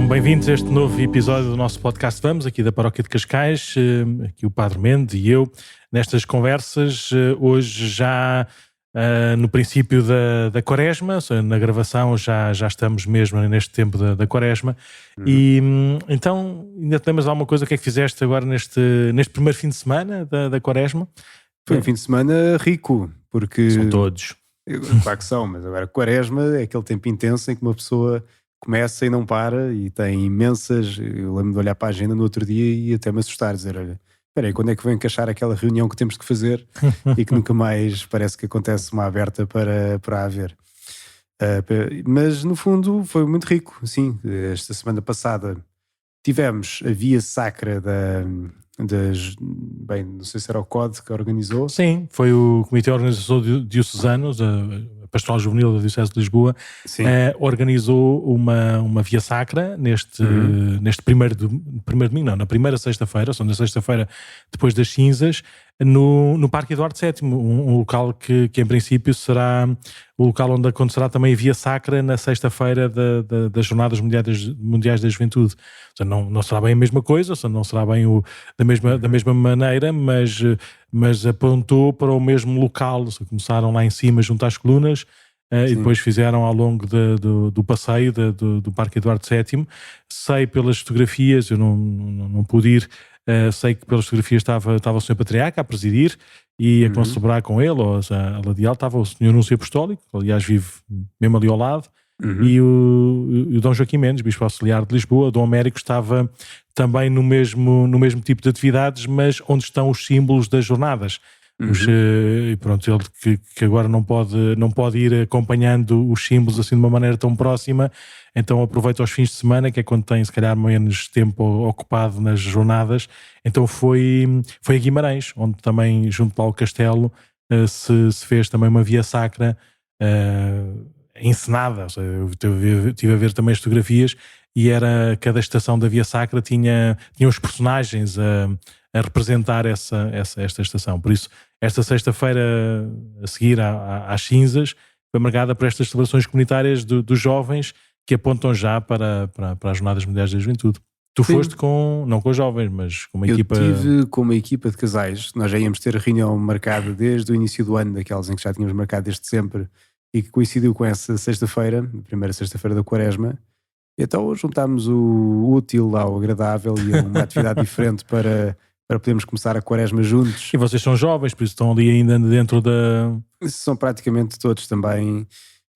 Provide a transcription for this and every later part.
Bem-vindos a este novo episódio do nosso podcast Vamos, aqui da Paróquia de Cascais, aqui o Padre Mendes e eu, nestas conversas, hoje já no princípio da Quaresma, na gravação já estamos mesmo neste tempo da Quaresma, e então ainda te lembras de alguma coisa, o que é que fizeste agora neste primeiro fim de semana da Quaresma? Foi um fim de semana rico, porque... São todos. Claro que são, mas agora Quaresma é aquele tempo intenso em que uma pessoa começa e não para e tem imensas... Eu lembro de olhar para a agenda no outro dia e até me assustar, dizer, olha, espera aí, quando é que vou encaixar aquela reunião que temos que fazer e que nunca mais parece que acontece uma aberta para haver. Mas no fundo foi muito rico, sim. Esta semana passada tivemos a Via Sacra bem, não sei se era o CODE que organizou. Sim, foi o Comitê de Organização Diocesano, a Pastoral Juvenil da Diocese de Lisboa, organizou uma Via Sacra neste primeiro domingo, não, na primeira sexta-feira, na sexta-feira depois das cinzas, no Parque Eduardo VII, um local que em princípio será o local onde acontecerá também a Via Sacra na sexta-feira das Jornadas Mundiais da Juventude. Ou seja, não será bem a mesma coisa, ou seja, não será bem da mesma maneira, mas apontou para o mesmo local. Ou seja, começaram lá em cima junto às colunas e depois fizeram ao longo do passeio do Parque Eduardo VII. Sei pelas fotografias, eu não pude ir, sei que pelas fotografias estava o Sr. Patriarca a presidir e a concelebrar com ele, ou a lateral estava o Sr. Núncio Apostólico, que aliás vive mesmo ali ao lado, e o Dom Joaquim Mendes, Bispo Auxiliar de Lisboa. O Dom Américo estava também no mesmo tipo de atividades, mas onde estão os símbolos das jornadas. E pronto, ele que agora não pode ir acompanhando os símbolos assim de uma maneira tão próxima, então aproveita os fins de semana, que é quando tem se calhar menos tempo ocupado nas jornadas. Então foi a Guimarães, onde também junto ao Castelo se fez também uma Via Sacra encenada. Ou seja, eu estive a ver também as fotografias e cada estação da Via Sacra tinha os personagens a representar esta estação. Por isso, esta sexta-feira a seguir às cinzas foi marcada por estas celebrações comunitárias dos jovens que apontam já para as Jornadas Mundiais da Juventude. Tu foste não com os jovens, mas com uma equipa... Eu estive com uma equipa de casais. Nós já íamos ter a reunião marcada desde o início do ano, daquelas em que já tínhamos marcado desde sempre, e que coincidiu com essa sexta-feira, a primeira sexta-feira da Quaresma. Então juntámos o útil ao agradável e a uma atividade diferente para podermos começar a Quaresma juntos. E vocês são jovens, por isso estão ali ainda dentro da... São praticamente todos também.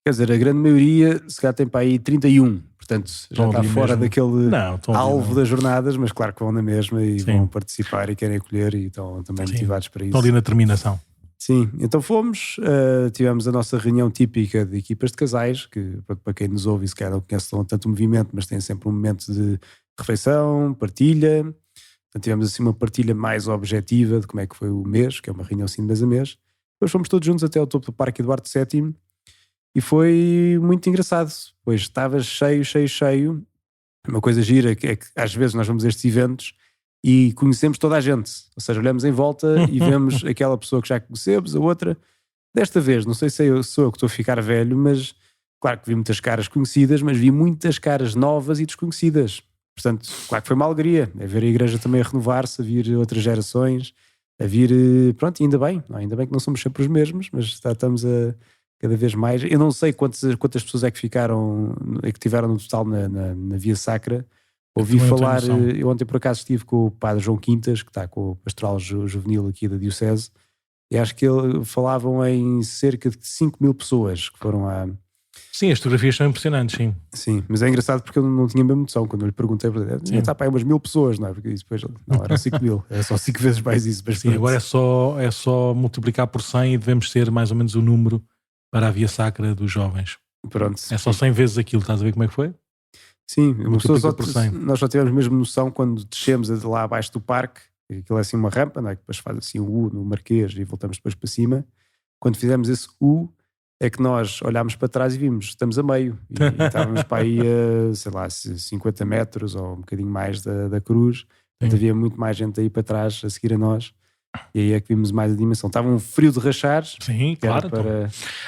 Quer dizer, a grande maioria se calhar tem para aí 31, portanto já está fora daquele alvo das jornadas, mas claro que vão na mesma e vão participar e querem acolher e estão também motivados para isso. Estão ali na terminação. Sim, então fomos, tivemos a nossa reunião típica de equipas de casais, que para quem nos ouve, se calhar não conhece tanto o movimento, mas tem sempre um momento de refeição, partilha. Então tivemos assim uma partilha mais objetiva de como é que foi o mês, que é uma reunião assim de mês a mês. Depois fomos todos juntos até ao topo do Parque Eduardo VII e foi muito engraçado, pois estava cheio. Uma coisa gira é que às vezes nós vamos a estes eventos e conhecemos toda a gente, ou seja, olhamos em volta e vemos aquela pessoa que já conhecemos, a outra. Desta vez, não sei se sou eu que estou a ficar velho, mas claro que vi muitas caras conhecidas, mas vi muitas caras novas e desconhecidas. Portanto, claro que foi uma alegria, a ver a igreja também a renovar-se, a vir outras gerações, a vir, pronto, e ainda bem que não somos sempre os mesmos, mas estamos a cada vez mais. Eu não sei quantas pessoas é que tiveram no total na Via Sacra. Ouvi falar, eu ontem por acaso estive com o Padre João Quintas, que está com o Pastoral Juvenil aqui da Diocese, e acho que falavam em cerca de 5.000 pessoas que foram a... Sim, as fotografias são impressionantes, sim. Sim, mas é engraçado porque eu não tinha mesmo noção quando eu lhe perguntei, está para aí umas 1.000 pessoas, não é? Porque depois, não, eram 5.000, era só 5 vezes mais isso. Mas sim, agora é só multiplicar por 100 e devemos ter mais ou menos o número para a Via Sacra dos jovens. Pronto. É só 100 vezes aquilo, estás a ver como é que foi? Sim, nós só tivemos mesmo noção quando descemos lá abaixo do parque, aquilo é assim uma rampa, não é? Que depois faz assim um U no Marquês e voltamos depois para cima. quando fizemos esse é que nós olhámos para trás e vimos, estamos a meio. E estávamos para aí a, sei lá, 50 metros ou um bocadinho mais da cruz. Portanto, havia muito mais gente aí para trás a seguir a nós. E aí é que vimos mais a dimensão. Estava um frio de rachar. Sim, claro.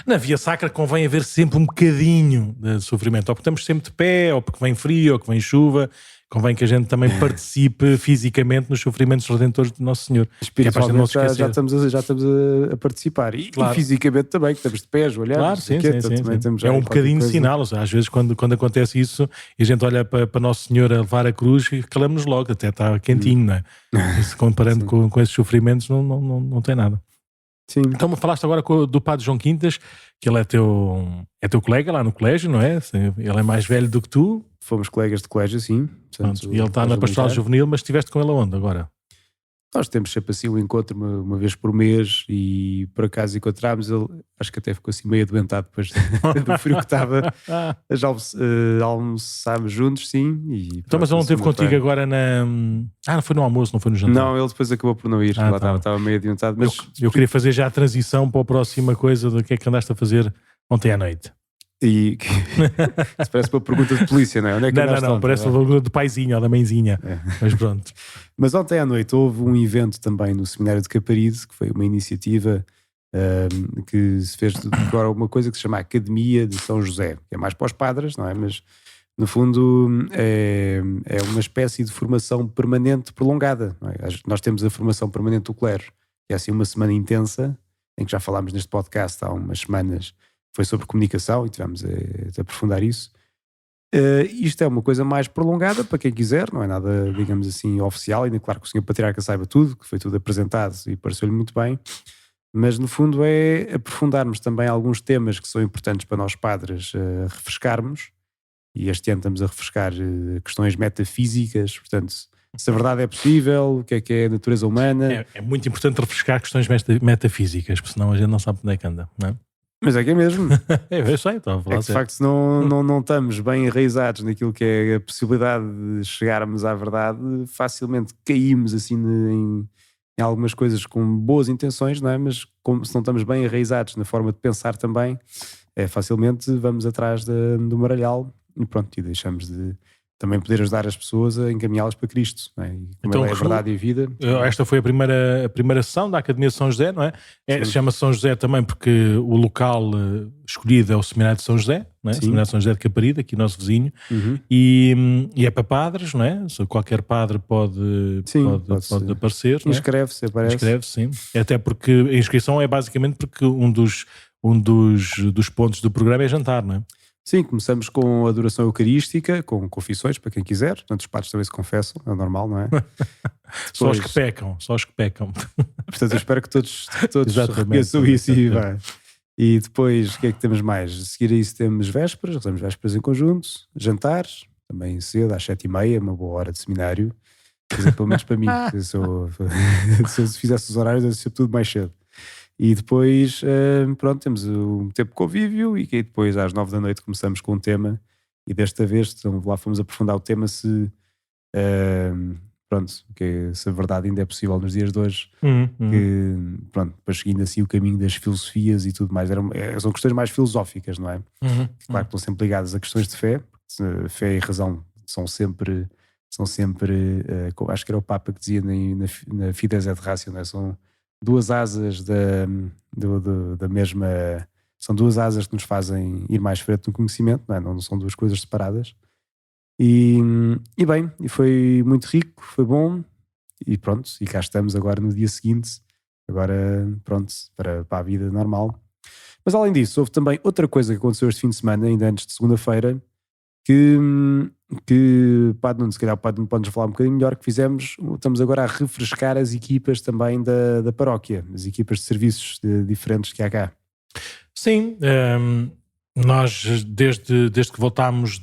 Na via sacra convém haver sempre um bocadinho de sofrimento. Ou porque estamos sempre de pé, ou porque vem frio, ou que vem chuva. Convém que a gente também participe fisicamente nos sofrimentos redentores do Nosso Senhor. Espiritualmente já estamos a participar. E fisicamente também, que estamos de pé, ajoelhados. Claro, sim. É um bocadinho de sinal. Ou seja, às vezes quando acontece isso e a gente olha para Nosso Senhor a levar a cruz e calamos logo, até está quentinho, não é? Isso, comparando com esses sofrimentos não tem nada. Sim. Então falaste agora do Padre João Quintas, que ele é teu colega lá no colégio, não é? Ele é mais velho do que tu. Fomos colegas de colégio, sim. Portanto, e ele está na Pastoral Juvenil, mas estiveste com ele aonde agora? Nós temos sempre assim um encontro uma vez por mês e por acaso encontramos ele, acho que até ficou assim meio adoentado depois do frio que estava. Já almoçámos juntos, sim. Então, mas ele não esteve contigo agora não foi no almoço, não foi no jantar? Não, ele depois acabou por não ir, estava meio adoentado. Mas eu queria fazer já a transição para a próxima coisa do que é que andaste a fazer ontem à noite. E isso parece uma pergunta de polícia, não é? Onde é que não, parece uma pergunta do paizinho ou da mãezinha. Mas pronto. Mas ontem à noite houve um evento também no Seminário de Caparide, que foi uma iniciativa que se fez agora uma coisa que se chama Academia de São José, que é mais para os padres, não é? Mas no fundo é uma espécie de formação permanente prolongada, não é? Nós temos a formação permanente do clero, que é assim uma semana intensa, em que já falámos neste podcast há umas semanas. Foi sobre comunicação e tivemos a aprofundar isso. Isto é uma coisa mais prolongada para quem quiser, não é nada, digamos assim, oficial. Ainda claro que o Sr. Patriarca saiba tudo, que foi tudo apresentado e pareceu-lhe muito bem. Mas no fundo é aprofundarmos também alguns temas que são importantes para nós padres refrescarmos. E este ano estamos a refrescar questões metafísicas, portanto, se a verdade é possível, o que é a natureza humana. É muito importante refrescar questões metafísicas, porque senão a gente não sabe onde é que anda, não é? Mas é que é mesmo. Eu sei, então, é que de facto se não estamos bem enraizados naquilo que é a possibilidade de chegarmos à verdade, facilmente caímos assim em algumas coisas com boas intenções, não é? Mas se não estamos bem enraizados na forma de pensar também, facilmente vamos atrás do maralhau e pronto, e deixamos de também poder ajudar as pessoas a encaminhá-las para Cristo, não é? E como é a verdade e a vida. Esta foi a primeira sessão da Academia de São José, não é? Chama-se São José também porque o local escolhido é o Seminário de São José, não é? Seminário de São José de Caparide, aqui nosso vizinho, e é para padres, não é? Qualquer padre pode aparecer. Inscreve-se, aparece. Inscreve-se, sim. Até porque a inscrição é basicamente porque um dos pontos do programa é jantar, não é? Sim, começamos com a adoração eucarística, com confissões, para quem quiser. Portanto, os padres também se confessam, é normal, não é? Só os que pecam. Portanto, eu espero que todos reconheçam isso e vai. E depois, o que é que temos mais? A seguir a isso temos vésperas, rezamos vésperas em conjunto, jantares, também cedo, às 7h30, uma boa hora de seminário. Quer dizer, pelo menos para mim, se eu fizesse os horários, ia ser tudo mais cedo. E depois, pronto, temos um tempo de convívio e que depois às 9 da noite começamos com um tema e desta vez lá fomos aprofundar o tema se a verdade ainda é possível nos dias de hoje, que, pronto, depois seguindo assim o caminho das filosofias e tudo mais, são questões mais filosóficas, não é? Claro que estão sempre ligadas a questões de fé, porque fé e razão são sempre acho que era o Papa que dizia na Fides et Ratio, não é? São duas asas da mesma. São duas asas que nos fazem ir mais frente no conhecimento, não é? Não são duas coisas separadas. E bem, e foi muito rico, foi bom, e pronto, e cá estamos agora no dia seguinte, agora pronto, para a vida normal. Mas além disso, houve também outra coisa que aconteceu este fim de semana, ainda antes de segunda-feira, que Padre Nuno, se calhar o Padre Nuno pode-nos falar um bocadinho melhor, que estamos agora a refrescar as equipas também da paróquia, as equipas de serviços diferentes que há cá. Sim, nós desde que voltámos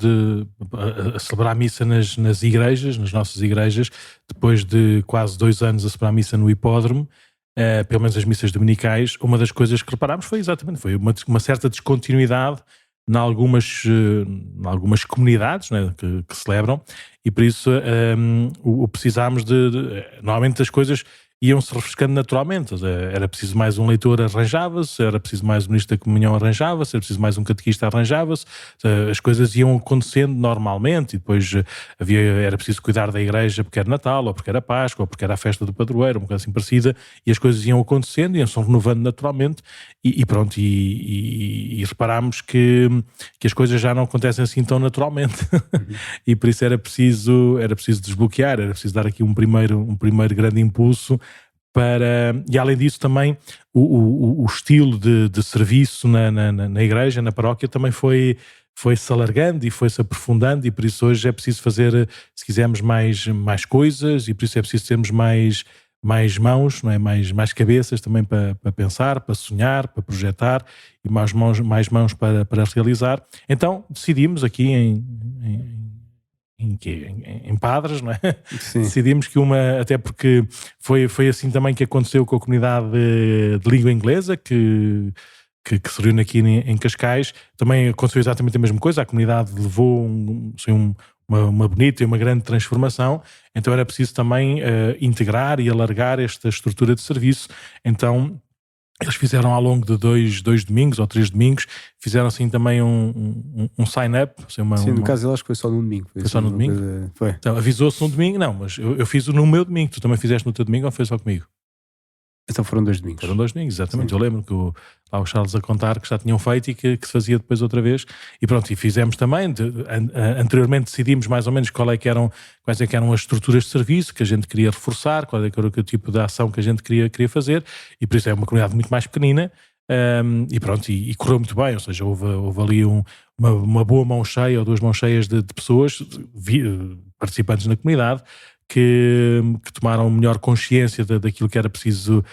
a celebrar a missa nas igrejas, nas nossas igrejas, depois de quase 2 anos a celebrar a missa no hipódromo, pelo menos as missas dominicais, uma das coisas que reparámos foi uma certa descontinuidade em algumas comunidades, né, que celebram, e por isso o precisámos normalmente as coisas, iam-se refrescando naturalmente. Era preciso mais um leitor, arranjava-se, era preciso mais um ministro da comunhão, arranjava-se, era preciso mais um catequista, arranjava-se, as coisas iam acontecendo normalmente, e depois era preciso cuidar da igreja porque era Natal, ou porque era Páscoa, ou porque era a festa do padroeiro, uma coisa assim parecida, e as coisas iam acontecendo, iam-se renovando naturalmente, e pronto, e reparámos que as coisas já não acontecem assim tão naturalmente, e por isso era preciso desbloquear, era preciso dar aqui um primeiro grande impulso e além disso também o estilo de serviço na igreja, na paróquia, também foi-se alargando e foi-se aprofundando, e por isso hoje é preciso fazer, se quisermos, mais coisas, e por isso é preciso termos mais mãos, não é? mais cabeças também para pensar, para sonhar, para projetar, e mais mãos para realizar. Então decidimos aqui em Padres, não é? Sim. Decidimos que até porque foi assim também que aconteceu com a comunidade de língua inglesa que se reúne aqui em Cascais. Também aconteceu exatamente a mesma coisa, a comunidade levou uma bonita e uma grande transformação, então era preciso também integrar e alargar esta estrutura de serviço. Então eles fizeram ao longo de dois domingos ou 3 domingos, fizeram assim também um sign-up. Assim, sim, no caso eu acho que foi só no domingo. Foi só no domingo? Foi. Então, avisou-se no domingo? Não, mas eu fiz no meu domingo. Tu também fizeste no teu domingo ou foi só comigo? Então foram 2 domingos. Foram 2 domingos, exatamente. Sim. Eu lembro que lá o Charles a contar que já tinham feito e que se fazia depois outra vez. E pronto, e fizemos também. Anteriormente decidimos mais ou menos quais é que eram as estruturas de serviço que a gente queria reforçar, qual é que era o tipo de ação que a gente queria fazer. E por isso é uma comunidade muito mais pequenina. E pronto, e correu muito bem. Ou seja, houve ali uma boa mão cheia ou 2 mãos cheias de pessoas, participantes na comunidade, que tomaram melhor consciência daquilo que era preciso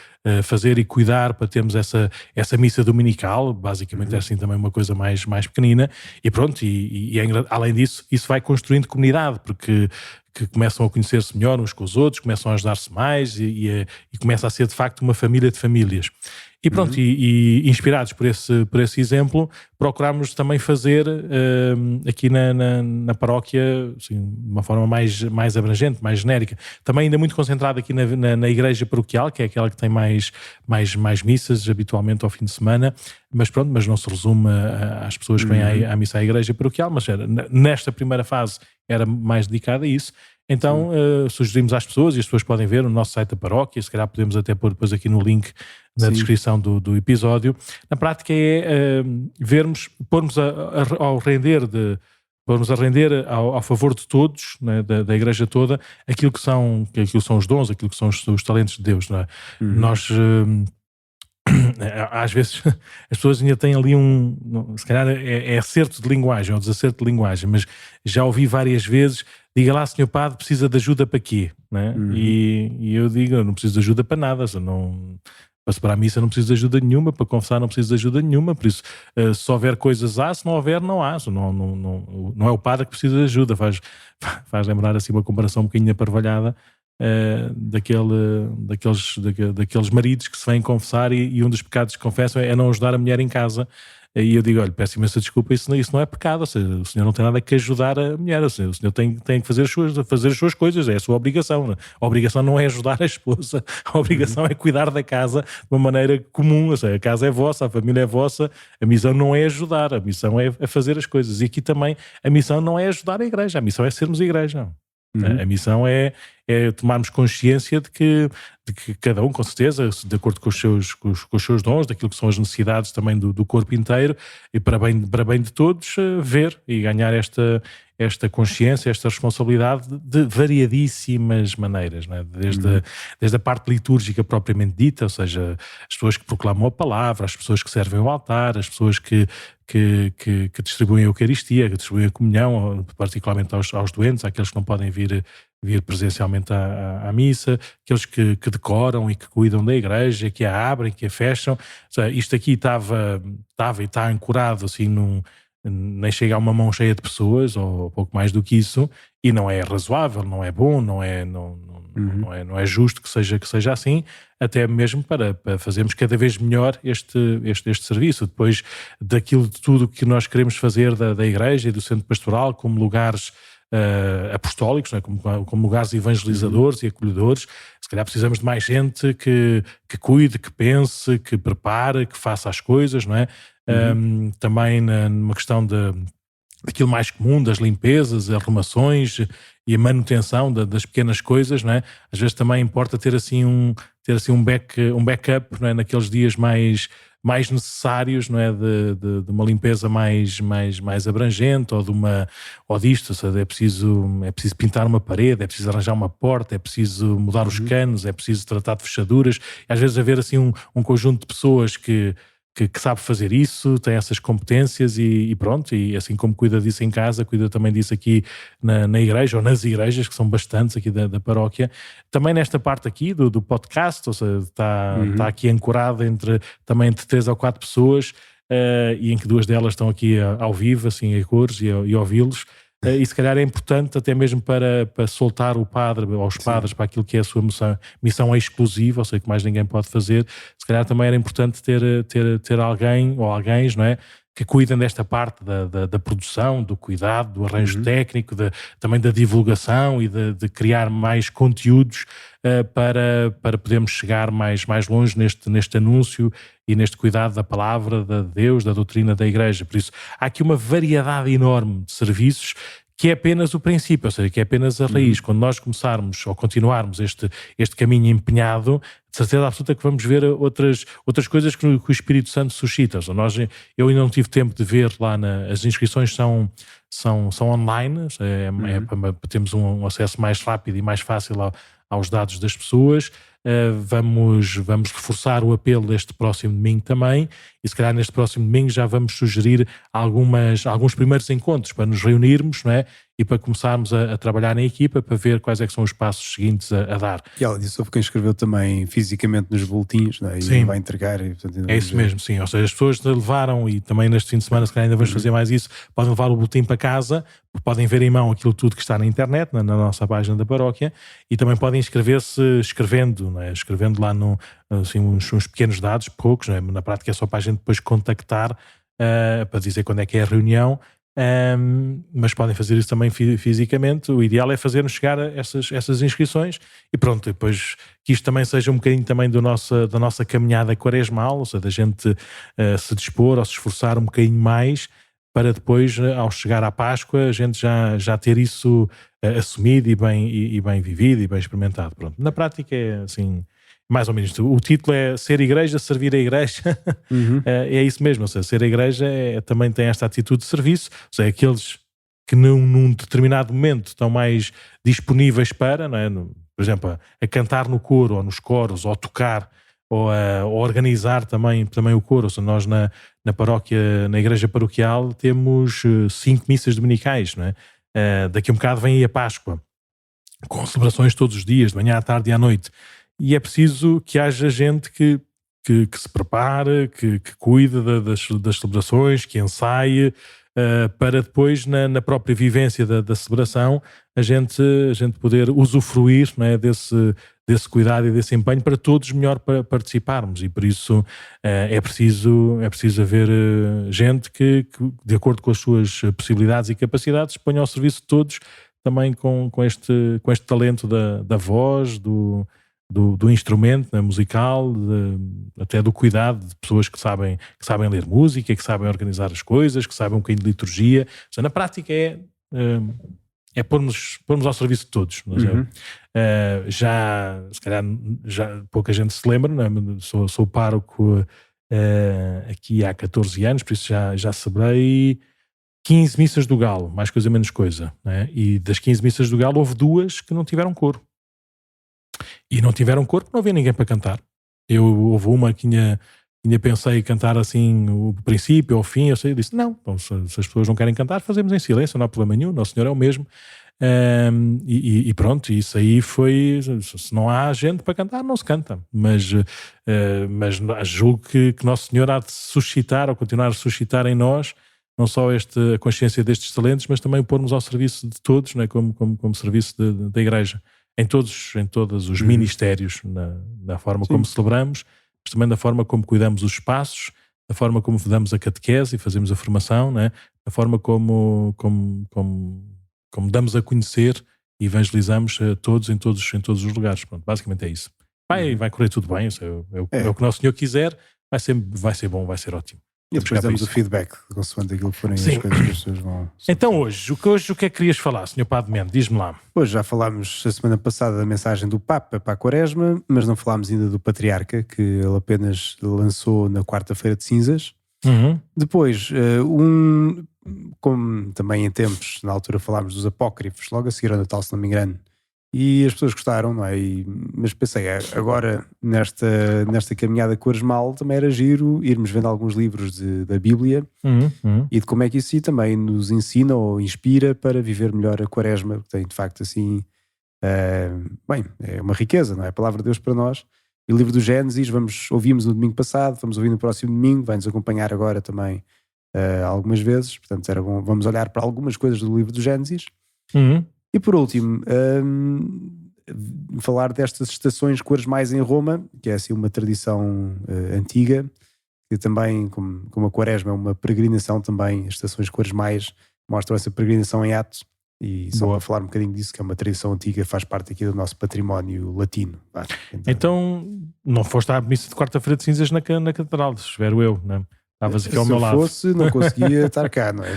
fazer e cuidar para termos essa missa dominical. Basicamente é assim também uma coisa mais pequenina, e pronto, além disso, isso vai construindo comunidade, porque que começam a conhecer-se melhor uns com os outros, começam a ajudar-se mais, e começa a ser de facto uma família de famílias. E pronto, e inspirados por esse exemplo, procurámos também fazer aqui na paróquia, assim, de uma forma mais abrangente, mais genérica. Também ainda muito concentrado aqui na igreja paroquial, que é aquela que tem mais missas habitualmente ao fim de semana, mas pronto, mas não se resume às pessoas que vêm à missa à igreja paroquial, mas nesta primeira fase era mais dedicada a isso. Então sugerimos às pessoas, e as pessoas podem ver no nosso site da paróquia, se calhar podemos até pôr depois aqui no link na descrição do episódio. Na prática é pormos a render ao favor de todos, né, da igreja toda, aquilo que são os dons, aquilo que são os talentos de Deus. Não é? Nós às vezes as pessoas ainda têm ali se calhar é acerto de linguagem ou desacerto de linguagem, mas já ouvi várias vezes: diga lá, senhor padre, precisa de ajuda para quê? Né? E eu digo: eu não preciso de ajuda para nada, para separar a missa não preciso de ajuda nenhuma, para confessar não preciso de ajuda nenhuma, por isso se houver coisas há, se não houver não há, não é o padre que precisa de ajuda. Faz lembrar assim uma comparação um bocadinho aparvalhada, daqueles maridos que se vêm confessar e um dos pecados que confessam é não ajudar a mulher em casa. E eu digo: olha, peço imensa desculpa, isso não é pecado, ou seja, o senhor não tem nada que ajudar a mulher, ou seja, o senhor tem que fazer as suas coisas, é a sua obrigação. A obrigação não é ajudar a esposa, a obrigação é cuidar da casa de uma maneira comum, ou seja, a casa é vossa, a família é vossa, a missão não é ajudar, a missão é fazer as coisas. E aqui também a missão não é ajudar a igreja, a missão é sermos igreja. A missão é tomarmos consciência de que cada um, com certeza, de acordo com os seus dons, daquilo que são as necessidades também do corpo inteiro, e para bem de todos, ver e ganhar esta consciência, esta responsabilidade de variadíssimas maneiras, não é? Desde a parte litúrgica propriamente dita, ou seja, as pessoas que proclamam a palavra, as pessoas que servem ao altar, as pessoas que distribuem a Eucaristia, que distribuem a comunhão, particularmente aos doentes, àqueles que não podem vir presencialmente à missa, aqueles que decoram e que cuidam da igreja, que a abrem, que a fecham. Ou seja, isto aqui estava e está ancorado assim nem chega a uma mão cheia de pessoas, ou pouco mais do que isso, e não é razoável, não é bom, não é justo que seja assim, até mesmo para fazermos cada vez melhor este serviço. Depois daquilo de tudo que nós queremos fazer da igreja e do centro pastoral como lugares apostólicos, não é? Como lugares evangelizadores e acolhedores. Se calhar precisamos de mais gente que cuide, que pense, que prepare, que faça as coisas, não é? Também numa questão daquilo mais comum, das limpezas, arrumações e a manutenção das pequenas coisas, não é? Às vezes também importa ter assim um backup, não é? Naqueles dias mais necessários, não é? De uma limpeza mais abrangente, ou disto, ou seja, é preciso pintar uma parede, é preciso arranjar uma porta, é preciso mudar os canos, é preciso tratar de fechaduras, e às vezes haver assim um conjunto de pessoas que sabe fazer isso, tem essas competências e pronto, e assim como cuida disso em casa, cuida também disso aqui na igreja, ou nas igrejas, que são bastantes aqui da paróquia. Também nesta parte aqui do podcast, ou seja, está aqui ancorada entre 3 ou 4 pessoas, e em que 2 delas estão aqui ao vivo, assim, a cores e ouvi-los. E se calhar é importante até mesmo para soltar o padre ou os padres para aquilo que é a sua missão exclusiva, ou seja, que mais ninguém pode fazer. Se calhar também era importante ter alguém ou alguém, não é, que cuidem desta parte da produção, do cuidado, do arranjo técnico, também da divulgação e de criar mais conteúdos para podermos chegar mais longe neste anúncio e neste cuidado da palavra de Deus, da doutrina da Igreja. Por isso, há aqui uma variedade enorme de serviços que é apenas o princípio, ou seja, que é apenas a raiz. Quando nós começarmos ou continuarmos este caminho empenhado, de certeza absoluta que vamos ver outras coisas que o Espírito Santo suscita. Ou seja, eu ainda não tive tempo de ver lá, as inscrições são online, para termos um acesso mais rápido e mais fácil aos dados das pessoas. Vamos reforçar o apelo deste próximo domingo também, e se calhar neste próximo domingo já vamos sugerir alguns primeiros encontros para nos reunirmos, não é? E para começarmos a trabalhar na equipa para ver quais é que são os passos seguintes a dar. E ela disse, houve quem escreveu também fisicamente nos boletins, não é? E sim, vai entregar. E, portanto, é isso mesmo, sim. Ou seja, as pessoas levaram, e também neste fim de semana se calhar ainda vamos fazer mais isso, podem levar o boletim para casa, podem ver em mão aquilo tudo que está na internet, na nossa página da paróquia, e também podem inscrever-se escrevendo, não é? Escrevendo lá assim, uns pequenos dados, poucos, não é? Na prática é só para a gente depois contactar para dizer quando é que é a reunião. Mas podem fazer isso também fisicamente. O ideal é fazer-nos chegar a essas inscrições e pronto, depois que isto também seja um bocadinho também da nossa caminhada quaresmal, ou seja, da gente se dispor ou se esforçar um bocadinho mais para depois, ao chegar à Páscoa, a gente já ter isso assumido e bem vivido e bem experimentado. Pronto. Na prática é assim, mais ou menos. O título é Ser Igreja, Servir a Igreja. É isso mesmo, ou seja, ser a Igreja também tem esta atitude de serviço, ou seja, aqueles que num determinado momento estão mais disponíveis para, não é? Por exemplo, a cantar no coro, ou nos coros, ou tocar, ou a organizar também o coro. Ou seja, nós na paróquia, na igreja paroquial, temos 5 missas dominicais, não é? Daqui a um bocado vem aí a Páscoa, com celebrações todos os dias, de manhã à tarde e à noite. E é preciso que haja gente que se prepare, que cuide das celebrações, que ensaie, para depois, na própria vivência da celebração, a gente poder usufruir, não é, desse cuidado e desse empenho para todos melhor participarmos. E por isso é preciso haver gente que, de acordo com as suas possibilidades e capacidades, ponha ao serviço de todos, também com este talento da voz, do instrumento, né, musical, até do cuidado de pessoas que sabem ler música, que sabem organizar as coisas, que sabem um bocadinho de liturgia. Ou seja, na prática é pôr-nos ao serviço de todos. Se calhar já pouca gente se lembra, não é? Sou pároco aqui há 14 anos, por isso já celebrei 15 missas do Galo, mais coisa menos coisa, né? E das 15 missas do Galo houve 2 que não tiveram coro. E não tiveram coro porque não havia ninguém para cantar. Houve uma que ainda pensei cantar assim o princípio ou o fim, eu disse não, então, se as pessoas não querem cantar, fazemos em silêncio, não há problema nenhum, Nosso Senhor é o mesmo. E pronto, isso aí foi, se não há gente para cantar, não se canta, mas julgo que Nosso Senhor há de suscitar ou continuar a suscitar em nós não só a consciência destes talentos, mas também pôr-nos ao serviço de todos, né, como serviço da Igreja, em todos os ministérios, na forma como celebramos, mas também da forma como cuidamos os espaços, da forma como damos a catequese e fazemos a formação, né, da forma como como damos a conhecer e evangelizamos a todos em todos os lugares. Pronto, basicamente é isso. Vai correr tudo bem, é o que o Nosso Senhor quiser, vai ser bom, vai ser ótimo. E depois damos o feedback, consoante aquilo que forem as coisas que as pessoas vão... Então hoje, o que é que querias falar, Sr. Padre Mendo? Diz-me lá. Hoje já falámos a semana passada da mensagem do Papa para a Quaresma, mas não falámos ainda do Patriarca, que ele apenas lançou na quarta-feira de cinzas. Depois, como também em tempos, na altura falámos dos apócrifos, logo a seguir ao Natal, se não me engano, e as pessoas gostaram, não é? Mas pensei, agora nesta caminhada quaresmal também era giro irmos vendo alguns livros da Bíblia e de como é que isso também nos ensina ou inspira para viver melhor a Quaresma, que tem de facto assim, é uma riqueza, não é? A palavra de Deus para nós. E o livro do Gênesis, ouvimos no domingo passado, vamos ouvir no próximo domingo, vai-nos acompanhar agora também algumas vezes, portanto era bom, vamos olhar para algumas coisas do livro do Gênesis. E por último, falar destas estações quaresmais em Roma, que é assim uma tradição antiga, que também, como a Quaresma é uma peregrinação também, as estações quaresmais mostram essa peregrinação em ato, e só para falar um bocadinho disso, que é uma tradição antiga, faz parte aqui do nosso património latino. Então não foste à missa de quarta-feira de cinzas na catedral, espero eu, não é? Estavas aqui ao meu lado. Se fosse, não conseguia estar cá, não é?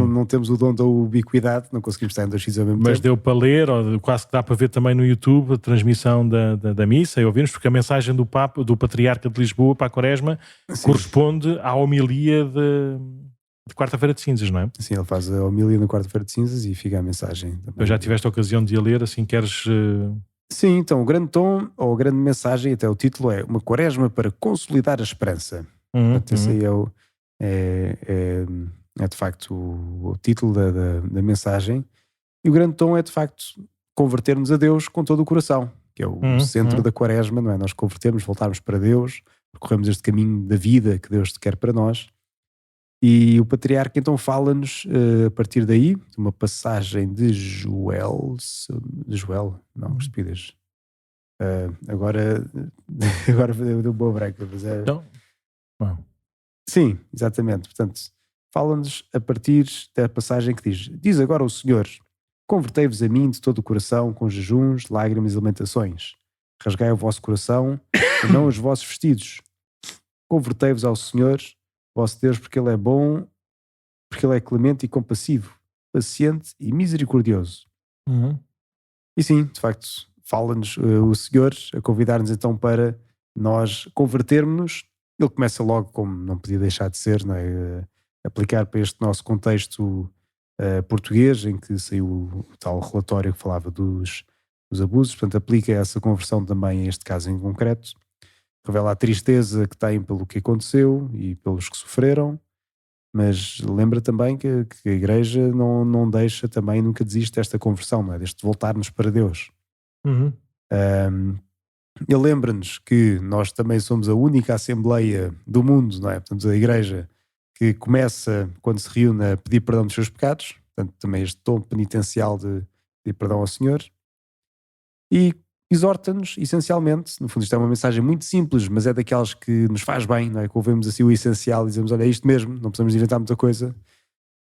Não temos o dom da ubiquidade, não conseguimos estar em 2 sítios ao mesmo tempo. Mas deu para ler, ou quase que dá para ver também no YouTube a transmissão da missa e ouvirmos, porque a mensagem do Papa, do Patriarca de Lisboa para a Quaresma, corresponde à homilia de quarta-feira de cinzas, não é? Sim, ele faz a homilia na quarta-feira de cinzas e fica a mensagem também. Eu já tiveste a ocasião de a ler, assim queres... Sim, então o grande tom, ou a grande mensagem, até o título é Uma Quaresma para consolidar a esperança. Esse aí é de facto o título da mensagem, e o grande tom é de facto converter-nos a Deus com todo o coração, que é o centro da Quaresma, não é? Nós convertermos, voltarmos para Deus, percorremos este caminho da vida que Deus quer para nós. E o Patriarca então fala-nos a partir daí, de uma passagem de Joel, não, estupidez. Agora deu boa branca, mas é... Então... Sim, exatamente. Portanto, fala-nos a partir da passagem que diz agora o Senhor, convertei-vos a mim de todo o coração, com jejuns, lágrimas e lamentações. Rasgai o vosso coração e não os vossos vestidos. Convertei-vos ao Senhor, vosso Deus, porque Ele é bom, porque Ele é clemente e compassivo, paciente e misericordioso. E sim, de facto, fala-nos o Senhor a convidar-nos então para nós convertermos-nos. Ele começa logo, como não podia deixar de ser, não é? Aplicar para este nosso contexto português, em que saiu o tal relatório que falava dos abusos, portanto aplica essa conversão também a este caso em concreto, revela a tristeza que têm pelo que aconteceu e pelos que sofreram, mas lembra também que a Igreja não deixa também, nunca desiste desta conversão, não é? Deste voltarmos para Deus. Ele lembra-nos que nós também somos a única Assembleia do mundo, não é? Portanto, a Igreja que começa, quando se reúne, a pedir perdão dos seus pecados, portanto, também este tom penitencial de pedir perdão ao Senhor, e exorta-nos, essencialmente, no fundo isto é uma mensagem muito simples, mas é daquelas que nos faz bem, não é? Que ouvimos assim o essencial e dizemos, olha, é isto mesmo, não precisamos inventar muita coisa.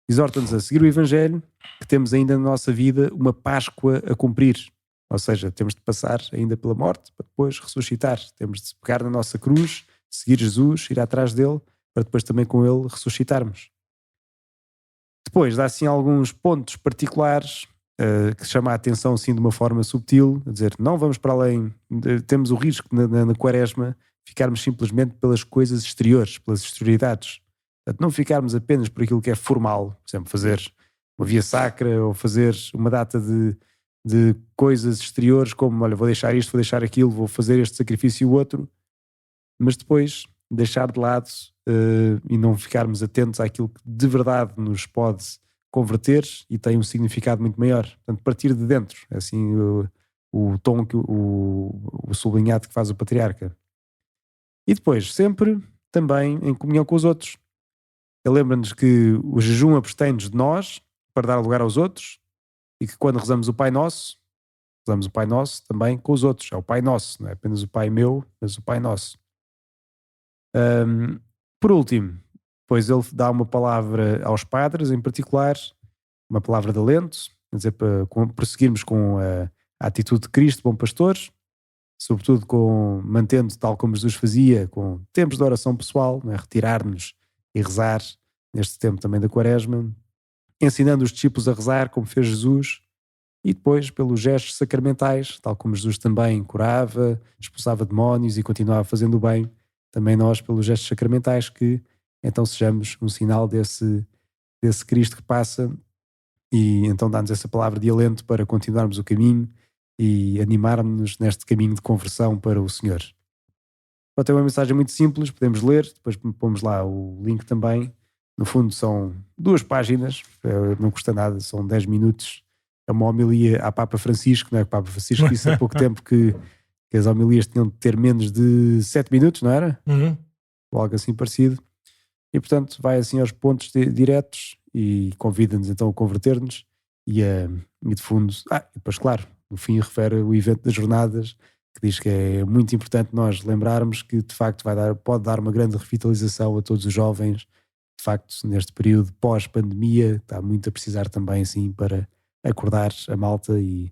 Exorta-nos a seguir o Evangelho, que temos ainda na nossa vida uma Páscoa a cumprir. Ou seja, temos de passar ainda pela morte para depois ressuscitar. Temos de pegar na nossa cruz, seguir Jesus, ir atrás dele, para depois também com ele ressuscitarmos. Depois dá assim alguns pontos particulares que chamam a atenção assim de uma forma subtil, a dizer, não vamos para além, temos o risco na Quaresma ficarmos simplesmente pelas coisas exteriores, pelas exterioridades. Portanto, não ficarmos apenas por aquilo que é formal, por exemplo, fazer uma via sacra ou fazer uma data de coisas exteriores como, olha, vou deixar isto, vou deixar aquilo, vou fazer este sacrifício e o outro, mas depois deixar de lado e não ficarmos atentos àquilo que de verdade nos pode converter e tem um significado muito maior. Portanto, partir de dentro, é assim o tom, o sublinhado que faz o Patriarca. E depois, sempre também em comunhão com os outros. Ele lembra-nos que o jejum abstém-nos de nós para dar lugar aos outros, e que quando rezamos o Pai Nosso também com os outros. É o Pai Nosso, não é apenas o Pai meu, mas o Pai Nosso. Por último, depois ele dá uma palavra aos padres, em particular, uma palavra de alento, quer dizer, para prosseguirmos com a atitude de Cristo, bom pastor, sobretudo mantendo, tal como Jesus fazia, com tempos de oração pessoal, não é? Retirar-nos e rezar neste tempo também da Quaresma, ensinando os discípulos a rezar como fez Jesus, e depois pelos gestos sacramentais, tal como Jesus também curava, expulsava demónios e continuava fazendo o bem, também nós pelos gestos sacramentais, que então sejamos um sinal desse Cristo que passa, e então dá-nos essa palavra de alento para continuarmos o caminho e animarmos-nos neste caminho de conversão para o Senhor. Pode ter uma mensagem muito simples, podemos ler, depois pomos lá o link também. No fundo são 2 páginas, não custa nada, são 10 minutos. É uma homilia à Papa Francisco, não é? O Papa Francisco disse há pouco tempo que as homilias tinham de ter menos de 7 minutos, não era? Uhum. Ou algo assim parecido. E portanto vai assim aos pontos diretos e convida-nos então a converter-nos e de fundo, depois claro, no fim refere o evento das jornadas, que diz que é muito importante nós lembrarmos que de facto pode dar uma grande revitalização a todos os jovens, de facto neste período pós-pandemia está muito a precisar também assim para acordar a malta e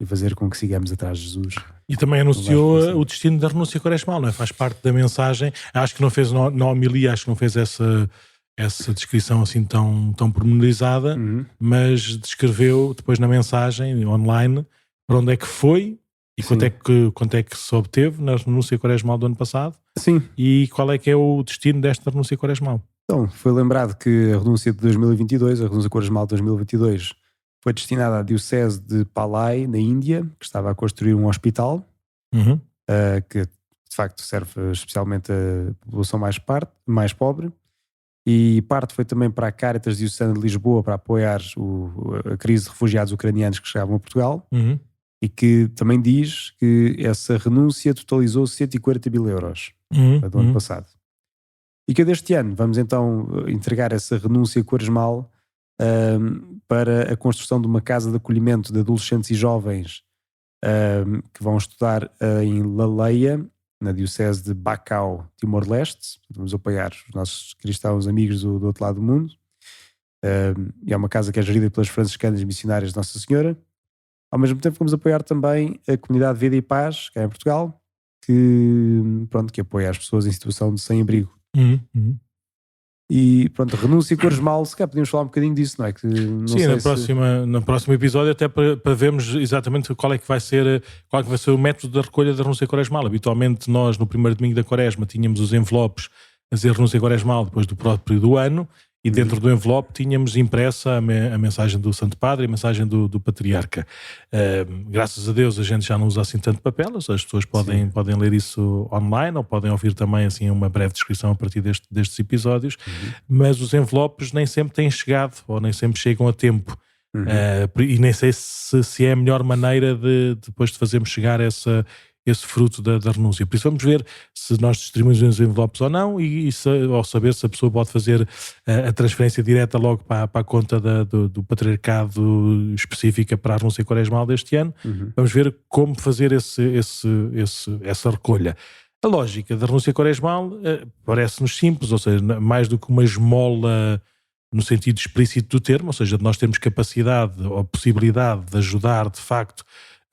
fazer com que sigamos atrás de Jesus. E também anunciou o destino da renúncia quaresmal, não é? Faz parte da mensagem. Acho que não fez na homilia, acho que não fez essa descrição assim tão pormenorizada, mas descreveu depois na mensagem online para onde é que foi e quanto é que se obteve na renúncia quaresmal do ano passado. Sim. E qual é que é o destino desta renúncia quaresmal. Então, foi lembrado que a renúncia de 2022, a renúncia quaresmal de 2022, foi destinada à Diocese de Palai, na Índia, que estava a construir um hospital, que de facto serve especialmente a população mais pobre. E parte foi também para a Caritas Diocesana de Lisboa para apoiar a crise de refugiados ucranianos que chegavam a Portugal. E que também diz que essa renúncia totalizou 140 mil euros do ano passado. E que deste ano vamos então entregar essa renúncia quaresmal para a construção de uma casa de acolhimento de adolescentes e jovens que vão estudar em Laleia, na Diocese de Bacau, Timor-Leste. Vamos apoiar os nossos cristãos amigos do outro lado do mundo. E é uma casa que é gerida pelas franciscanas missionárias de Nossa Senhora. Ao mesmo tempo vamos apoiar também a comunidade Vida e Paz, que é em Portugal, que apoia as pessoas em situação de sem-abrigo. E pronto, renúncia quaresmal, se calhar podíamos falar um bocadinho disso, não é? Que não sim, no próximo episódio até para vermos exatamente qual é que vai ser o método da recolha da renúncia quaresmal. Habitualmente nós no primeiro domingo da quaresma tínhamos os envelopes a dizer renúncia quaresmal depois do próprio do ano, e dentro do envelope tínhamos impressa a mensagem do Santo Padre e a mensagem do Patriarca. Graças a Deus a gente já não usa assim tanto papel, as pessoas podem ler isso online ou podem ouvir também assim uma breve descrição a partir destes episódios, mas os envelopes nem sempre têm chegado ou nem sempre chegam a tempo. E nem sei se é a melhor maneira depois de fazermos chegar esse fruto da renúncia. Por isso vamos ver se nós distribuímos os envelopes ou não ou saber se a pessoa pode fazer a transferência direta logo para a conta do patriarcado específica para a renúncia quaresmal deste ano. Vamos ver como fazer essa recolha. A lógica da renúncia quaresmal parece-nos simples, ou seja, mais do que uma esmola no sentido explícito do termo, ou seja, de nós termos capacidade ou possibilidade de ajudar de facto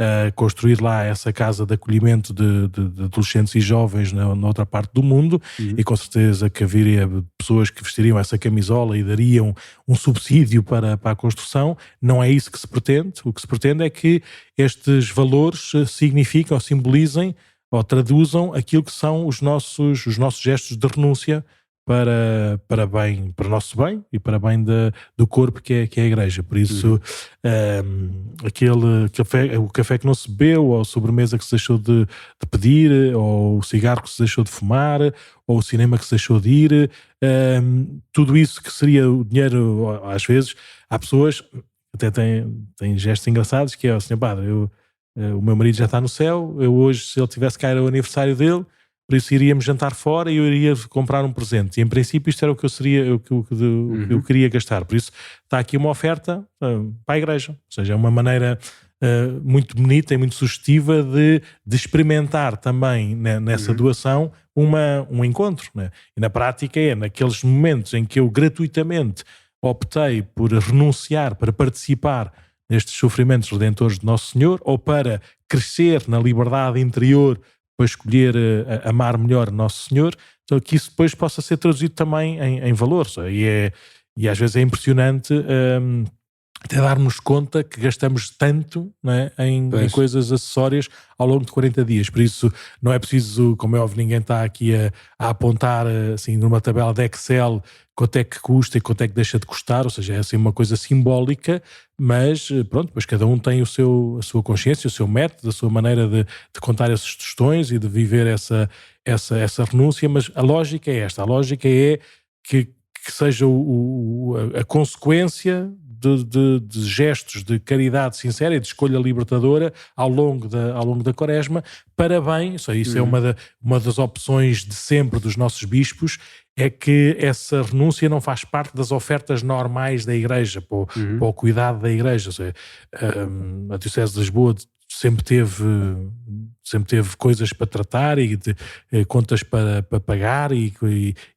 a construir lá essa casa de acolhimento de adolescentes e jovens na outra parte do mundo, e com certeza que haveria pessoas que vestiriam essa camisola e dariam um subsídio para a construção. Não é isso que se pretende. O que se pretende é que estes valores significam ou simbolizem ou traduzam aquilo que são os nossos gestos de renúncia para o nosso bem e para bem do corpo que é a Igreja. Por isso, o café que não se bebeu, ou a sobremesa que se deixou de pedir, ou o cigarro que se deixou de fumar, ou o cinema que se deixou de ir, tudo isso que seria o dinheiro, às vezes, há pessoas, até têm gestos engraçados, que é o Senhor Padre, o meu marido já está no céu, eu hoje, se ele tivesse cá, era o aniversário dele, por isso iríamos jantar fora e eu iria comprar um presente. E em princípio isto era o que eu queria gastar. Por isso está aqui uma oferta para a Igreja. Ou seja, é uma maneira muito bonita e muito sugestiva de experimentar também nessa doação um encontro. Né? E na prática naqueles momentos em que eu gratuitamente optei por renunciar para participar nestes sofrimentos redentores de Nosso Senhor, ou para crescer na liberdade interior, para escolher amar melhor Nosso Senhor, então que isso depois possa ser traduzido também em valores. E às vezes é impressionante até darmos conta que gastamos tanto, não é, em coisas acessórias ao longo de 40 dias. Por isso não é preciso, como é óbvio, ninguém está aqui a apontar assim numa tabela de Excel quanto é que custa e quanto é que deixa de custar, ou seja, é assim uma coisa simbólica, mas pronto, pois cada um tem a sua consciência, o seu método, a sua maneira de contar essas questões e de viver essa renúncia, mas a lógica é esta, a lógica é que seja a consequência de gestos de caridade sincera e de escolha libertadora ao longo da Quaresma, para bem. Isso é uma das opções de sempre dos nossos bispos, é que essa renúncia não faz parte das ofertas normais da Igreja, para o cuidado da Igreja. Ou seja, a Diocese de Lisboa sempre teve coisas para tratar e contas para pagar e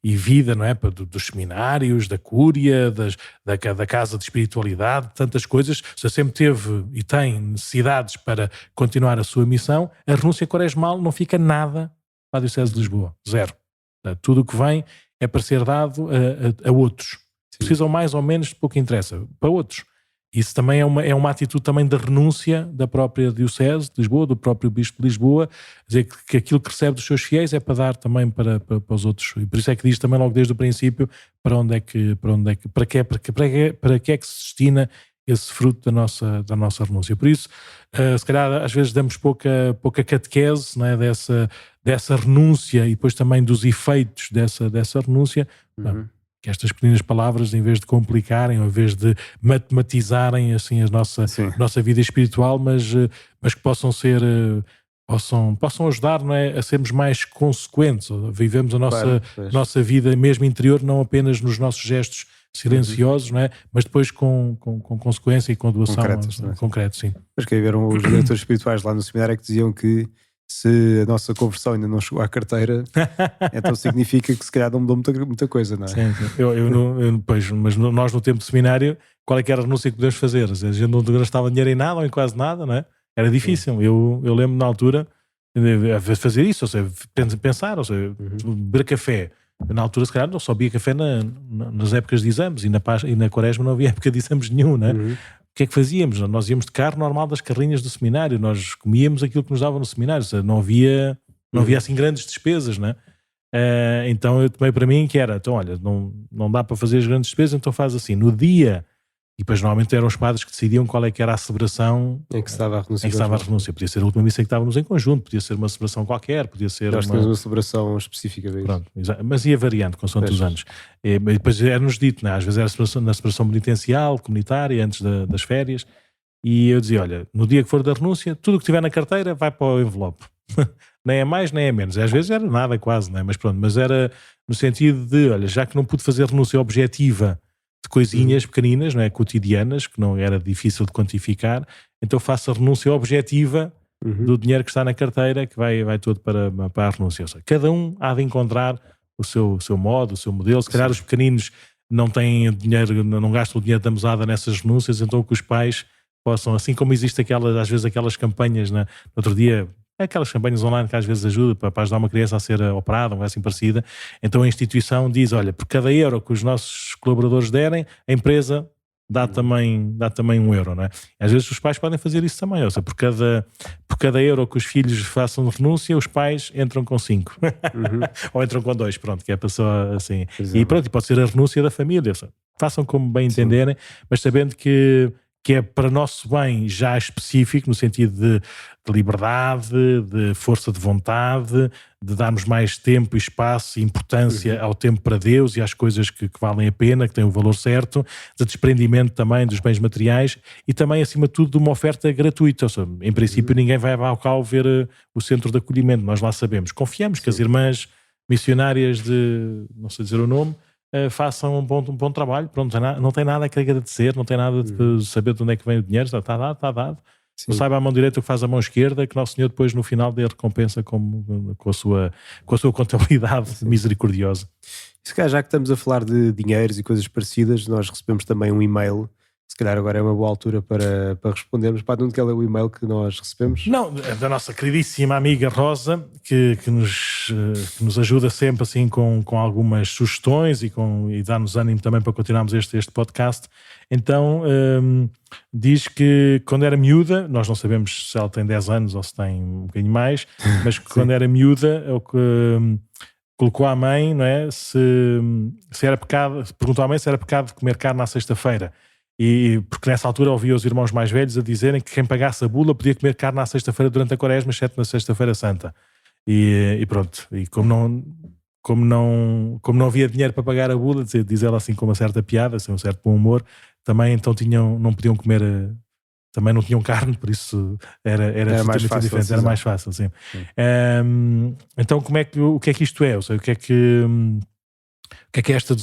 vida, não é? Dos seminários, da cúria, da casa de espiritualidade, tantas coisas. Ou seja, sempre teve e tem necessidades para continuar a sua missão. A renúncia quaresmal não fica nada para a Diocese de Lisboa. Zero. Tudo o que vem é para ser dado a outros. Sim. Precisam mais ou menos, pouco interessa, para outros. Isso também é uma atitude também da renúncia da própria Diocese de Lisboa, do próprio Bispo de Lisboa, dizer que aquilo que recebe dos seus fiéis é para dar também para os outros. E por isso é que diz também logo desde o princípio para que é que se destina esse fruto da nossa renúncia. Por isso, se calhar às vezes damos pouca catequese, não é, dessa renúncia e depois também dos efeitos dessa renúncia. Não, que estas pequenas palavras, em vez de complicarem, ou em vez de matematizarem assim a nossa vida espiritual, mas que possam ser, possam ajudar, não é, a sermos mais consequentes, vivemos a nossa vida mesmo interior, não apenas nos nossos gestos silenciosos, não é, mas depois com consequência e com doação concreta, sim. Mas que haveram os diretores espirituais lá no seminário que diziam que se a nossa conversão ainda não chegou à carteira, então significa que se calhar não mudou muita coisa, não é? Sim. Mas nós no tempo de seminário, qual é que era a renúncia que podemos fazer? A gente não gastava dinheiro em nada ou em quase nada, não é? Era difícil. Eu lembro na altura de fazer isso, ou seja, pensar, ou seja, beber café. Na altura, se calhar, não só bebia café nas épocas de exames, e na Quaresma não havia época de exames nenhum, não é? O que é que fazíamos? Nós íamos de carro normal das carrinhas do seminário, nós comíamos aquilo que nos davam no seminário, ou seja, não havia assim grandes despesas, não é? Então eu tomei para mim que era, então olha, não dá para fazer as grandes despesas, então faz assim, no dia, e depois normalmente eram os padres que decidiam qual é que era a celebração em que estava a renúncia. Podia ser a última missa em que estávamos em conjunto, podia ser uma celebração qualquer, podia ser nós temos uma celebração específica disso. Pronto, mas ia variando consoante os anos. E depois era-nos dito, né? Às vezes era na celebração penitencial, comunitária, antes das férias, e eu dizia, olha, no dia que for da renúncia, tudo o que tiver na carteira vai para o envelope. Nem é mais, nem é menos. Às vezes era nada quase, né? Mas era no sentido de, olha, já que não pude fazer renúncia objetiva de coisinhas pequeninas, não é, cotidianas, que não era difícil de quantificar, então faço a renúncia objetiva do dinheiro que está na carteira, que vai todo para a renúncia. Ou seja, cada um há de encontrar o seu modo, o seu modelo. Se calhar os pequeninos não têm dinheiro, não gastam o dinheiro da mesada nessas renúncias, então que os pais possam, assim como existe às vezes aquelas campanhas, no outro dia, aquelas campanhas online que às vezes ajudam para ajudar uma criança a ser operada, uma coisa assim parecida. Então a instituição diz, olha, por cada euro que os nossos colaboradores derem, a empresa dá também €1, não é? Às vezes os pais podem fazer isso também, ou seja, por cada euro que os filhos façam de renúncia, os pais entram com 5. Ou entram com 2, pronto, que é a pessoa assim. E pronto, e pode ser a renúncia da família, ou seja, façam como bem entenderem, mas sabendo que é para nosso bem já específico, no sentido de liberdade, de força de vontade, de darmos mais tempo e espaço e importância ao tempo para Deus e às coisas que valem a pena, que têm o valor certo, de desprendimento também dos bens materiais e também, acima de tudo, de uma oferta gratuita. Ou seja, em princípio, ninguém vai ao cal ver o centro de acolhimento, nós lá sabemos. Confiamos que as irmãs missionárias de, não sei dizer o nome, façam um bom trabalho. Pronto, não tem nada a que agradecer, não tem nada de saber de onde é que vem o dinheiro, está dado. Sim. Não saiba a mão direita o que faz a mão esquerda, que Nosso Senhor depois no final dê a recompensa com a sua contabilidade misericordiosa. E se calhar, já que estamos a falar de dinheiros e coisas parecidas, nós recebemos também um e-mail Se calhar agora é uma boa altura para respondermos. Nuno, qual é o e-mail que nós recebemos? Não, da nossa queridíssima amiga Rosa, que nos ajuda sempre assim com algumas sugestões e dá-nos ânimo também para continuarmos este podcast. Então, diz que quando era miúda, nós não sabemos se ela tem 10 anos ou se tem um bocadinho mais, mas que quando era miúda, colocou à mãe, não é? Se era pecado, perguntou à mãe se era pecado comer carne à sexta-feira. E porque nessa altura ouvia os irmãos mais velhos a dizerem que quem pagasse a bula podia comer carne à sexta-feira durante a Quaresma, exceto na sexta-feira santa. E pronto, e como não havia dinheiro para pagar a bula, diz ela assim com uma certa piada, assim, um certo bom humor, também então não podiam comer, também não tinham carne, por isso era mais fácil, diferente, era mais fácil, sim. Então o que é que isto é? Ou seja, o que é que é esta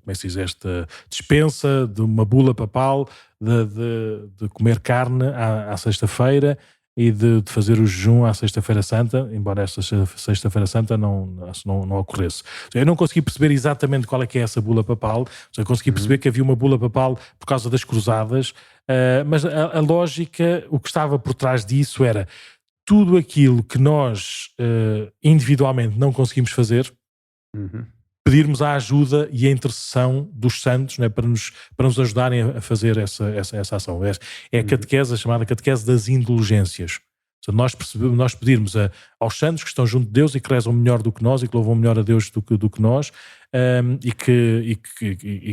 como é que se diz, esta dispensa de uma bula papal de comer carne à sexta-feira e de fazer o jejum à sexta-feira santa, embora esta sexta-feira santa não ocorresse. Eu não consegui perceber exatamente qual é que é essa bula papal, eu consegui perceber que havia uma bula papal por causa das cruzadas, mas a lógica, o que estava por trás disso era tudo aquilo que nós individualmente não conseguimos fazer, pedirmos a ajuda e a intercessão dos santos, né, para nos ajudarem a fazer essa ação. É a catequese, a chamada catequese das indulgências. Nós pedirmos aos santos que estão junto de Deus e que rezam melhor do que nós e que louvam melhor a Deus do que nós, e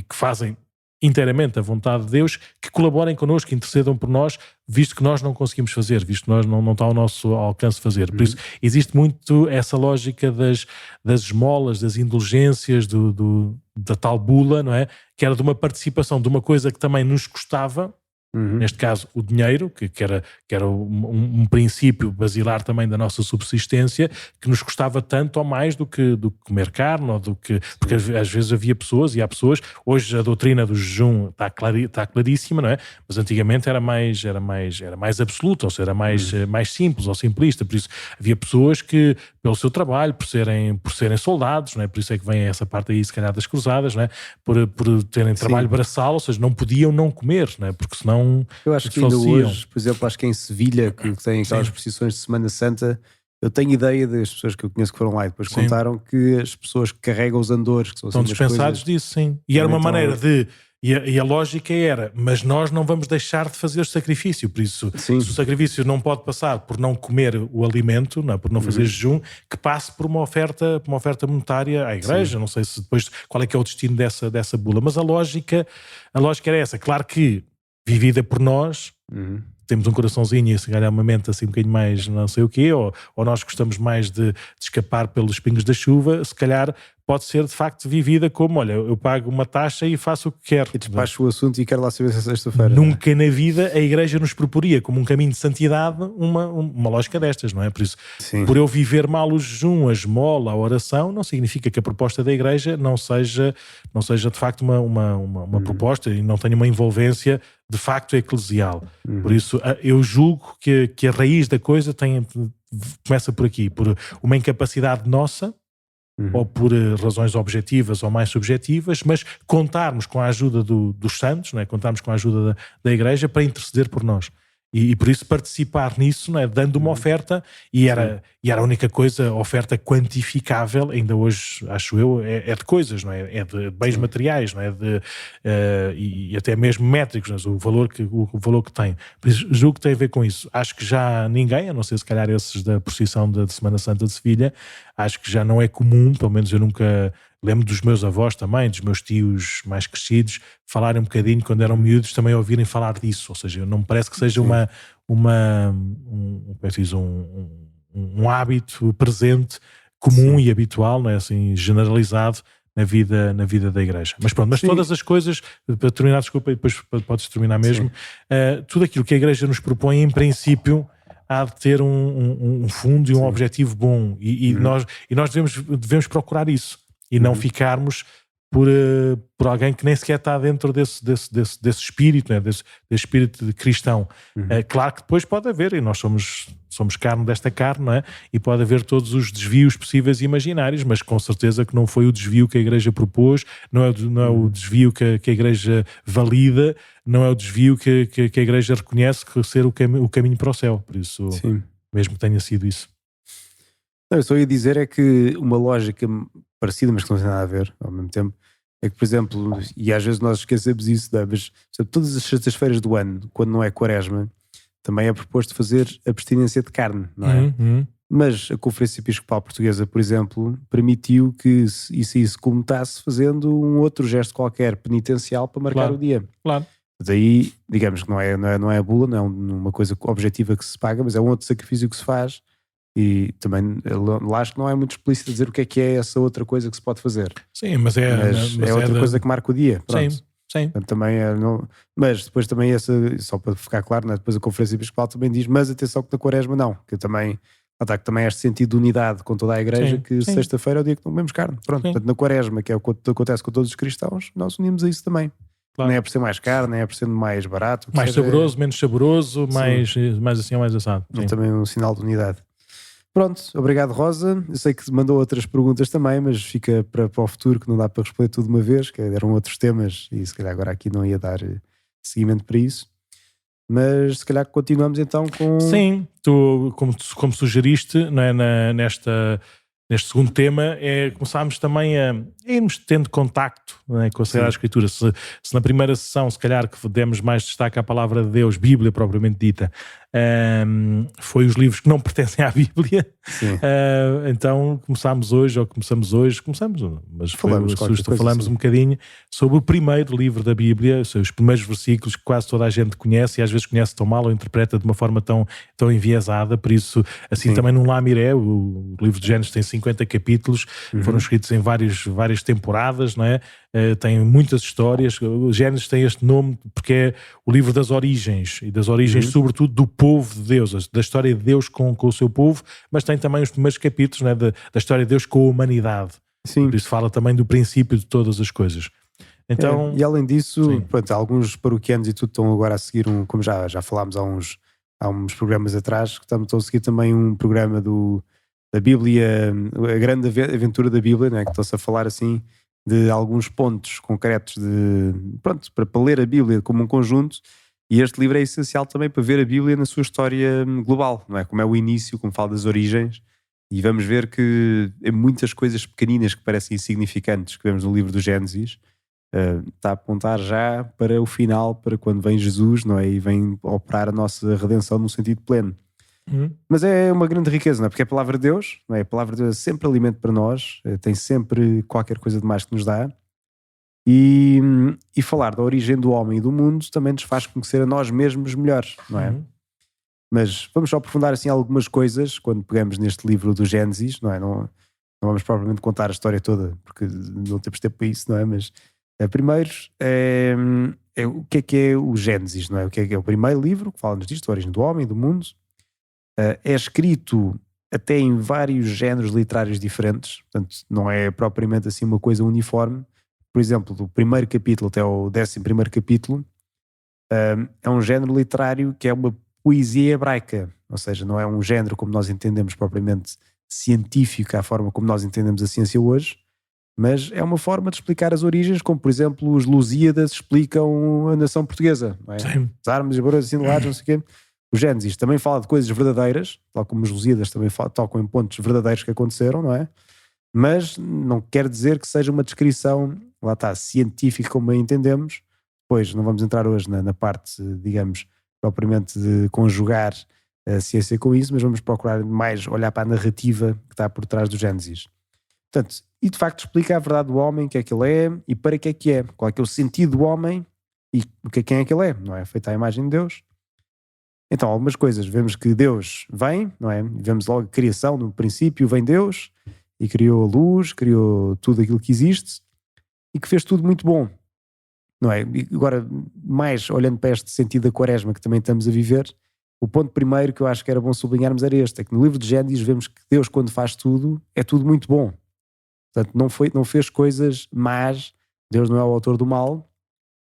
que fazem inteiramente a vontade de Deus, que colaborem connosco, que intercedam por nós, visto que nós não conseguimos fazer, visto que nós não está ao nosso alcance fazer. Por isso, existe muito essa lógica das esmolas, das indulgências, da tal bula, não é? Que era de uma participação de uma coisa que também nos custava, neste caso o dinheiro, que era um princípio basilar também da nossa subsistência, que nos custava tanto ou mais do que comer carne, ou porque às vezes havia pessoas, e há pessoas, hoje a doutrina do jejum está claríssima, não é? Mas antigamente era mais absoluta, ou seja, era mais simples ou simplista, por isso havia pessoas que, pelo seu trabalho, por serem soldados, não é? Por isso é que vem essa parte aí, se calhar, das cruzadas, não é? Por terem trabalho braçal, ou seja, não podiam não comer, não é? Porque senão eu acho que ainda hoje, por exemplo, acho que em Sevilha, que tem aquelas procissões de Semana Santa, eu tenho ideia das pessoas que eu conheço que foram lá e depois contaram que as pessoas que carregam os andores, que são estão dispensados disso, sim. E era uma maneira de... E a lógica era, mas nós não vamos deixar de fazer o sacrifício, por isso, se o sacrifício não pode passar por não comer o alimento, não é? Por não fazer jejum, que passe por uma oferta monetária à igreja. Não sei se depois qual é que é o destino dessa bula, mas a lógica era essa. Claro que vivida por nós, temos um coraçãozinho e se calhar uma mente assim um bocadinho mais não sei o quê, ou nós gostamos mais de escapar pelos pingos da chuva, se calhar pode ser de facto vivida como, olha, eu pago uma taxa e faço o que quero. E despacho o assunto e quero lá saber se é sexta-feira. Nunca na vida a igreja nos proporia como um caminho de santidade uma lógica destas, não é? Por isso, por eu viver mal o jejum, a esmola, a oração, não significa que a proposta da igreja não seja de facto uma proposta e não tenha uma envolvência de facto eclesial. Por isso, eu julgo que a raiz da coisa começa por aqui, por uma incapacidade nossa, ou por razões objetivas ou mais subjetivas, mas contarmos com a ajuda dos santos, não é? Contarmos com a ajuda da igreja para interceder por nós. E por isso participar nisso, não é? Dando uma oferta, e era a única oferta quantificável, ainda hoje, acho eu, é de coisas, não é? É de bens materiais, não é? E até mesmo métricos, não é? O valor que tem. Por isso, julgo que tem a ver com isso. Acho que já ninguém, a não ser se calhar esses da procissão de Semana Santa de Sevilha, acho que já não é comum, pelo menos eu nunca... Lembro dos meus avós também, dos meus tios mais crescidos, falarem um bocadinho, quando eram miúdos, também ouvirem falar disso. Ou seja, não me parece que seja um hábito presente, comum e habitual, não é? Assim, generalizado na vida da igreja. Mas pronto, todas as coisas, para terminar, desculpa, e depois podes terminar mesmo, tudo aquilo que a igreja nos propõe, em princípio, há de ter um fundo e um objetivo bom. E nós devemos procurar isso. E não ficarmos por alguém que nem sequer está dentro desse espírito, né? desse espírito de cristão. Claro que depois pode haver, e nós somos carne desta carne, não é? E pode haver todos os desvios possíveis e imaginários, mas com certeza que não foi o desvio que a Igreja propôs, não é o desvio que a Igreja valida, não é o desvio que a Igreja reconhece que ser o caminho para o céu. Por isso, Sim. Mesmo que tenha sido isso. Não, eu só ia dizer é que uma lógica parecida, mas que não tem nada a ver ao mesmo tempo, é que, por exemplo, e às vezes nós esquecemos isso, mas por exemplo, todas as sextas-feiras do ano, quando não é quaresma, também é proposto fazer abstinência de carne, não é? Mas a Conferência Episcopal Portuguesa, por exemplo, permitiu que isso comutasse fazendo um outro gesto qualquer penitencial para marcar o dia. Claro. Daí, digamos que não é a bula, não é uma coisa objetiva que se paga, mas é um outro sacrifício que se faz. E também lá acho que não é muito explícito dizer o que é essa outra coisa que se pode fazer. Sim, mas é outra coisa que marca o dia. Pronto. Sim. Portanto, também mas depois também só para ficar claro, né? Depois a Conferência Episcopal também diz, mas atenção que na quaresma não, que também há este sentido de unidade com toda a Igreja, que sexta-feira é o dia que não comemos carne. Pronto, portanto, na quaresma, que é o que acontece com todos os cristãos, nós unimos a isso também. Claro. Nem é por ser mais caro, nem é por ser mais barato. Mais saboroso, menos saboroso, mais assim ou mais assado. É também um sinal de unidade. Pronto, obrigado Rosa. Eu sei que mandou outras perguntas também, mas fica para o futuro, que não dá para responder tudo de uma vez, que eram outros temas e se calhar agora aqui não ia dar seguimento para isso. Mas se calhar continuamos então com... Sim, tu, como sugeriste, não é, neste segundo tema, começámos também a irmos tendo contacto, não é, com a Sagrada Escritura. Se na primeira sessão, se calhar, que demos mais destaque à palavra de Deus, Bíblia propriamente dita, foi os livros que não pertencem à Bíblia. Então começamos hoje, mas falamos um bocadinho sobre o primeiro livro da Bíblia, os primeiros versículos que quase toda a gente conhece e às vezes conhece tão mal ou interpreta de uma forma tão enviesada. Por isso, assim também no Lamiré, o livro de Gênesis tem 50 capítulos, foram escritos em várias temporadas, não é? Tem muitas histórias. O Gênesis tem este nome porque é o livro das origens, e das origens sobretudo do povo de Deus, da história de Deus com o seu povo, mas tem também os primeiros capítulos, não é, da história de Deus com a humanidade. Por isso fala também do princípio de todas as coisas. Então, e além disso, pronto, alguns paroquianos e tudo estão agora a seguir como já falámos há uns programas atrás, que estão a seguir também um programa da Bíblia, a grande aventura da Bíblia, não é? Que estão-se a falar assim de alguns pontos concretos para ler a Bíblia como um conjunto, e este livro é essencial também para ver a Bíblia na sua história global, não é? Como é o início, como fala das origens, e vamos ver que muitas coisas pequeninas que parecem insignificantes que vemos no livro do Gênesis está a apontar já para o final, para quando vem Jesus, não é? E vem operar a nossa redenção num sentido pleno. Mas é uma grande riqueza, não é? Porque é a palavra de Deus, não é? A palavra de Deus é sempre alimento para nós, tem sempre qualquer coisa de mais que nos dá, e falar da origem do homem e do mundo também nos faz conhecer a nós mesmos melhores, não é? Mas vamos só aprofundar assim algumas coisas quando pegamos neste livro do Gênesis, não é? Não vamos propriamente contar a história toda, porque não temos tempo para isso, não é? Mas primeiro o que é o Gênesis, não é? O que é o primeiro livro que fala-nos disto, a origem do homem e do mundo. É escrito até em vários géneros literários diferentes, portanto não é propriamente assim uma coisa uniforme. Por exemplo, do primeiro capítulo até o 11º capítulo é um género literário que é uma poesia hebraica, ou seja, não é um género como nós entendemos propriamente científico, à forma como nós entendemos a ciência hoje, mas é uma forma de explicar as origens, como por exemplo os Lusíadas explicam a nação portuguesa, não é? As armas, as barulhos assinados, não sei o quê. O Gênesis também fala de coisas verdadeiras, tal como os Lusíadas também tocam em pontos verdadeiros que aconteceram, não é? Mas não quer dizer que seja uma descrição, lá está, científica como a entendemos. Pois não vamos entrar hoje na parte, digamos, propriamente de conjugar a ciência com isso, mas vamos procurar mais olhar para a narrativa que está por trás do Gênesis. Portanto, e de facto explica a verdade do homem, o que é que ele é e para que é, qual é que é o sentido do homem e quem é que ele é, não é? Feito à imagem de Deus. Então, algumas coisas, vemos que Deus vem, não é? Vemos logo a criação, no princípio vem Deus e criou a luz, criou tudo aquilo que existe e que fez tudo muito bom, não é? E agora, mais olhando para este sentido da quaresma que também estamos a viver, o ponto primeiro que eu acho que era bom sublinharmos era este, é que no livro de Gênesis vemos que Deus, quando faz tudo, é tudo muito bom. Portanto, não fez coisas más Deus não é o autor do mal.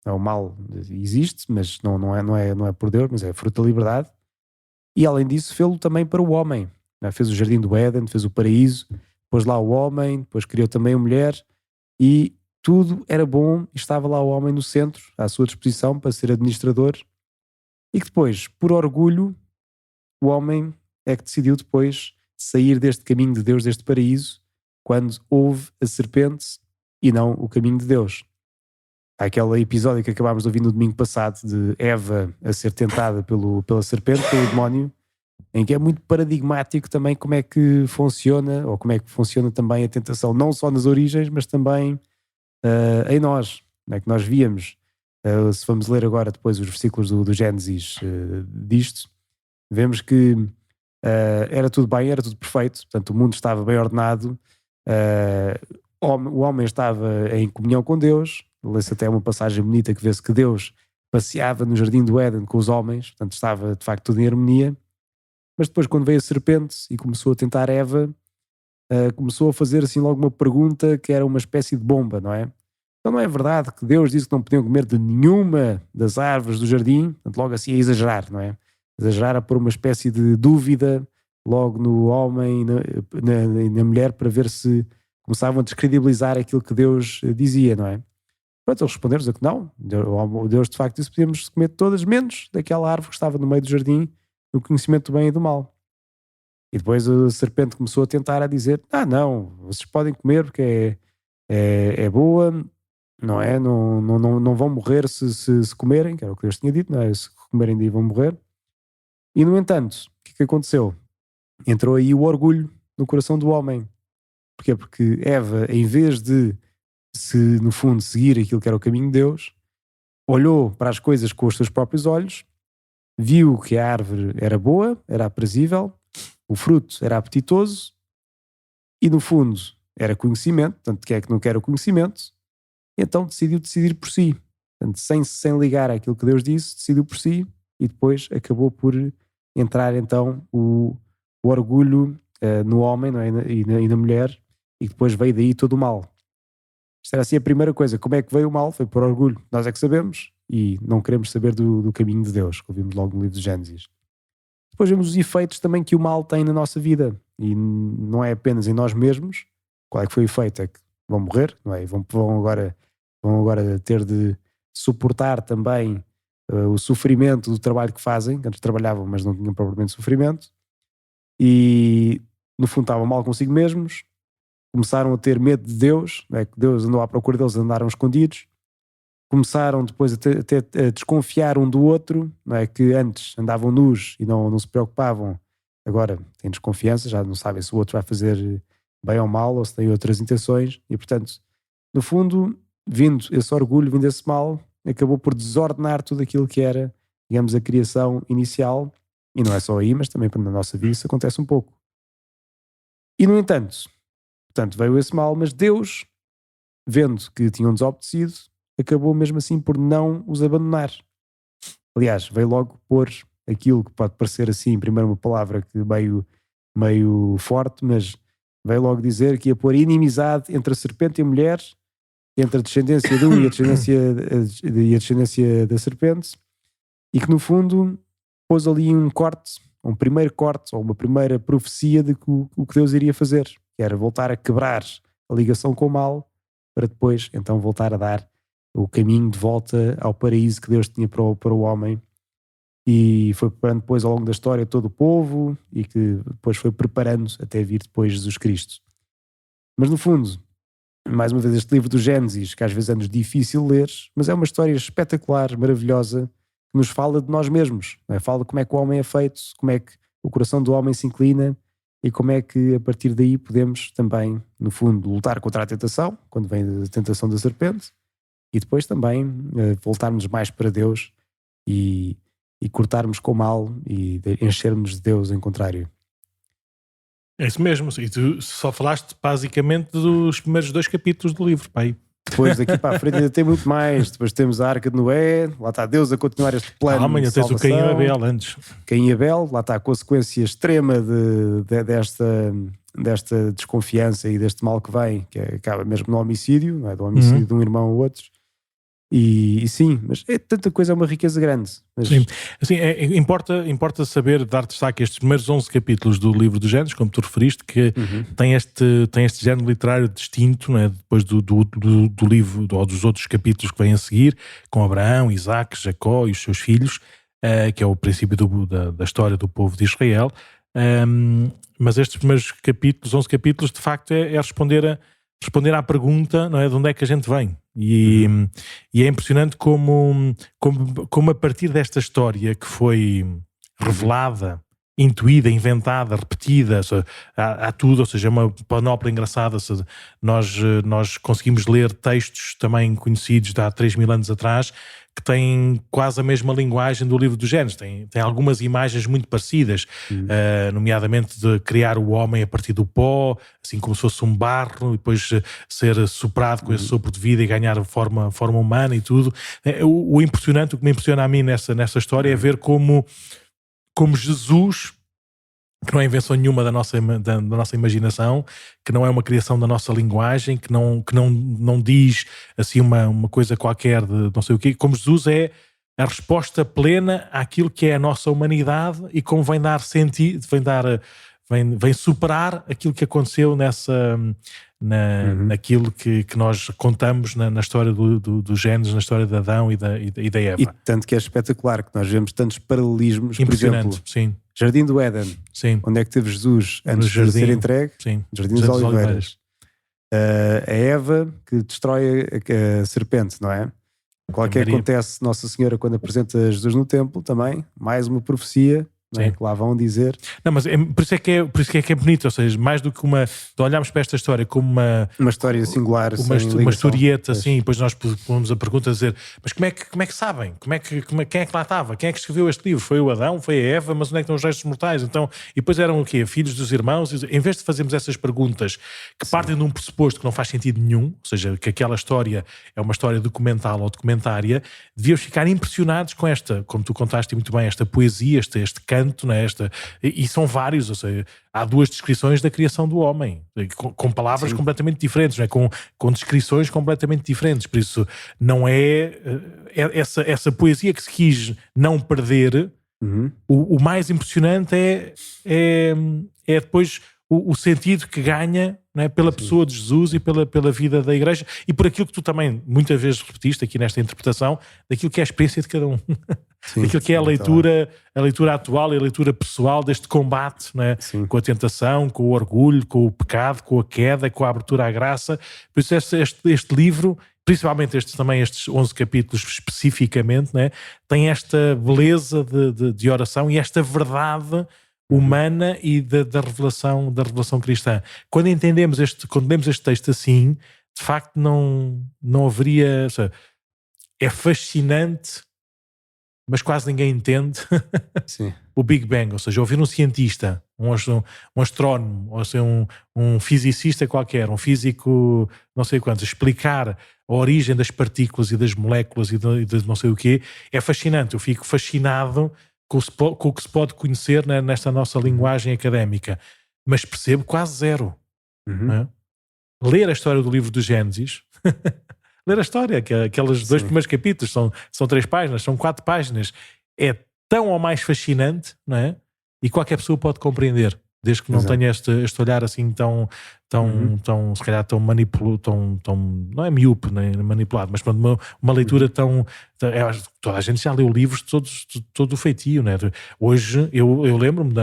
O mal existe, mas não é por Deus, mas é fruto da liberdade. E além disso, fez-lo também para o homem. Fez o jardim do Éden, fez o paraíso, pôs lá o homem, depois criou também a mulher, e tudo era bom, e estava lá o homem no centro, à sua disposição para ser administrador, e que depois, por orgulho, o homem é que decidiu depois sair deste caminho de Deus, deste paraíso, quando houve a serpente e não o caminho de Deus. Há aquele episódio que acabámos de ouvir no domingo passado de Eva a ser tentada pela serpente, pelo demónio, em que é muito paradigmático também como é que funciona, ou como é que funciona também a tentação, não só nas origens, mas também em nós, não é? Que nós víamos, se vamos ler agora depois os versículos do Gênesis disto, vemos que era tudo bem, era tudo perfeito, portanto o mundo estava bem ordenado, o homem estava em comunhão com Deus. Lê-se até uma passagem bonita que vê-se que Deus passeava no jardim do Éden com os homens, portanto estava de facto tudo em harmonia. Mas depois, quando veio a serpente e começou a tentar Eva, começou a fazer assim logo uma pergunta que era uma espécie de bomba, não é? Então não é verdade que Deus disse que não podiam comer de nenhuma das árvores do jardim? Portanto, logo assim a exagerar, não é? Exagerar a pôr uma espécie de dúvida logo no homem e na mulher, para ver se começavam a descredibilizar aquilo que Deus dizia, não é? Pronto, eles responderam dizer que não. Deus de facto disse que podíamos comer todas, menos daquela árvore que estava no meio do jardim, do conhecimento do bem e do mal. E depois a serpente começou a tentar a dizer, não, vocês podem comer porque é boa, não é? Não vão morrer se comerem, que era o que Deus tinha dito, não é? Se comerem daí vão morrer. E no entanto, o que aconteceu? Entrou aí o orgulho no coração do homem. Porquê? Porque Eva, em vez de no fundo seguir aquilo que era o caminho de Deus, olhou para as coisas com os seus próprios olhos, viu que a árvore era boa, era aprazível, o fruto era apetitoso e no fundo era conhecimento, portanto quem é que não quer o conhecimento? Então decidiu decidir por si, portanto, sem ligar àquilo que Deus disse, decidiu por si, e depois acabou por entrar então o orgulho no homem, não é? e na mulher, e depois veio daí todo o mal. Isto era assim a primeira coisa. Como é que veio o mal? Foi por orgulho. Nós é que sabemos e não queremos saber do caminho de Deus, que ouvimos logo no livro de Gênesis. Depois vemos os efeitos também que o mal tem na nossa vida, e não é apenas em nós mesmos. Qual é que foi o efeito? É que vão morrer, não é? Vão agora ter de suportar também o sofrimento do trabalho que fazem. Antes trabalhavam, mas não tinham propriamente sofrimento, e no fundo estavam mal consigo mesmos. Começaram a ter medo de Deus, não é? Que Deus andou à procura deles, andaram escondidos. Começaram depois a desconfiar um do outro, não é? Que antes andavam nus e não se preocupavam, agora têm desconfiança, já não sabem se o outro vai fazer bem ou mal, ou se tem outras intenções, e portanto, no fundo, vindo esse orgulho, vindo esse mal, acabou por desordenar tudo aquilo que era, digamos, a criação inicial. E não é só aí, mas também na nossa vida isso acontece um pouco. E no entanto, portanto, veio esse mal, mas Deus, vendo que tinham desobedecido, acabou mesmo assim por não os abandonar. Aliás, veio logo pôr aquilo que pode parecer assim, primeiro uma palavra que meio forte, mas veio logo dizer que ia pôr inimizade entre a serpente e a mulher, entre a descendência de um e a descendência da serpente, e que no fundo pôs ali um primeiro corte, ou uma primeira profecia de que o que Deus iria fazer, que era voltar a quebrar a ligação com o mal, para depois então voltar a dar o caminho de volta ao paraíso que Deus tinha para o homem. E foi preparando depois ao longo da história todo o povo, e que depois foi preparando até vir depois Jesus Cristo. Mas no fundo, mais uma vez, este livro do Gênesis, que às vezes é-nos difícil ler, mas é uma história espetacular, maravilhosa, que nos fala de nós mesmos, não é? Fala de como é que o homem é feito, como é que o coração do homem se inclina, e como é que a partir daí podemos também, no fundo, lutar contra a tentação, quando vem a tentação da serpente, e depois também voltarmos mais para Deus e cortarmos com o mal e enchermos de Deus em contrário. É isso mesmo, e tu só falaste basicamente dos primeiros 2 capítulos do livro, pai. Depois daqui para a frente ainda tem muito mais. Depois temos a Arca de Noé, lá está Deus a continuar este plano. Amanhã tens o Caim e Abel antes. Caim e Abel, lá está a consequência extrema desta desconfiança e deste mal que vem, que acaba mesmo no homicídio, não é? Do homicídio de um irmão ou outro. E sim, mas é tanta coisa, é uma riqueza grande. Mas... Sim, assim, importa saber dar destaque a estes primeiros 11 capítulos do livro dos Gênesis, como tu referiste, que tem este género literário distinto, não é? Depois do livro, ou dos outros capítulos que vêm a seguir, com Abraão, Isaac, Jacó e os seus filhos, que é o princípio da história do povo de Israel. Mas estes primeiros capítulos, 11 capítulos, de facto é responder à pergunta, não é, de onde é que a gente vem. E é impressionante como a partir desta história que foi revelada, intuída, inventada, repetida, há tudo, ou seja, é uma panóplia engraçada. Nós conseguimos ler textos também conhecidos de há 3.000 anos atrás, que têm quase a mesma linguagem do livro dos Gênesis, tem algumas imagens muito parecidas, nomeadamente de criar o homem a partir do pó, assim como se fosse um barro, e depois ser soprado com esse sopro de vida e ganhar forma humana e tudo. O impressionante, o que me impressiona a mim nessa história é ver como Jesus, que não é invenção nenhuma da nossa imaginação, que não é uma criação da nossa linguagem, que não diz assim uma coisa qualquer de não sei o quê, como Jesus é a resposta plena àquilo que é a nossa humanidade e como vem dar sentido, vem superar aquilo que aconteceu naquilo que nós contamos na história do Gênesis, na história de Adão e da Eva. E tanto que é espetacular que nós vemos tantos paralelismos. Impressionante, por exemplo, sim. Jardim do Éden, sim. Onde é que teve Jesus antes de ser entregue? Sim. Jardim das Oliveiras. A Eva que destrói a serpente, não é? Qual que acontece Nossa Senhora quando apresenta Jesus no templo também, mais uma profecia, não é? Que lá vão dizer. Não, mas por isso é que é bonito, ou seja, mais do que olharmos para esta história como uma história singular, uma historieta, assim, e depois nós pomos a pergunta a dizer, mas como é que sabem? Quem é que lá estava? Quem é que escreveu este livro? Foi o Adão? Foi a Eva? Mas onde é que estão os restos mortais? Então, e depois eram o quê? Filhos dos irmãos? Em vez de fazermos essas perguntas que partem de um pressuposto que não faz sentido nenhum, ou seja, que aquela história é uma história documental ou documentária, devíamos ficar impressionados com esta, como tu contaste muito bem, esta poesia, este canto, não é? E são vários, ou seja, há 2 descrições da criação do homem, com palavras completamente diferentes, não é? Com descrições completamente diferentes, por isso não essa poesia que se quis não perder. O mais impressionante é depois o sentido que ganha, não é? Pela pessoa de Jesus e pela vida da Igreja e por aquilo que tu também muitas vezes repetiste aqui nesta interpretação, daquilo que é a experiência de cada um. Daquilo que é a leitura atual e a leitura pessoal deste combate, não é? Com a tentação, com o orgulho, com o pecado, com a queda, com a abertura à graça. Por isso este livro, principalmente estes 11 capítulos especificamente, não é? Tem esta beleza de oração e esta verdade humana e da revelação cristã. Quando lemos este texto assim, de facto não haveria... Ou seja, é fascinante, mas quase ninguém entende o Big Bang, ou seja, ouvir um cientista, um astrónomo, ou seja, um fisicista qualquer, um físico não sei quantos, explicar a origem das partículas e das moléculas e de não sei o quê, é fascinante. Eu fico fascinado com o que se pode conhecer nesta nossa linguagem académica, mas percebo quase zero. Não é? Ler a história do livro do Gênesis... Ler a história, aqueles 2 primeiros capítulos, são 3 páginas, são 4 páginas, é tão ou mais fascinante, não é? E qualquer pessoa pode compreender, desde que não tenha este olhar assim tão se calhar tão manipulado, não é miúpe nem manipulado, mas uma leitura tão toda a gente já leu livros de todo o feitio, não é? Hoje eu lembro-me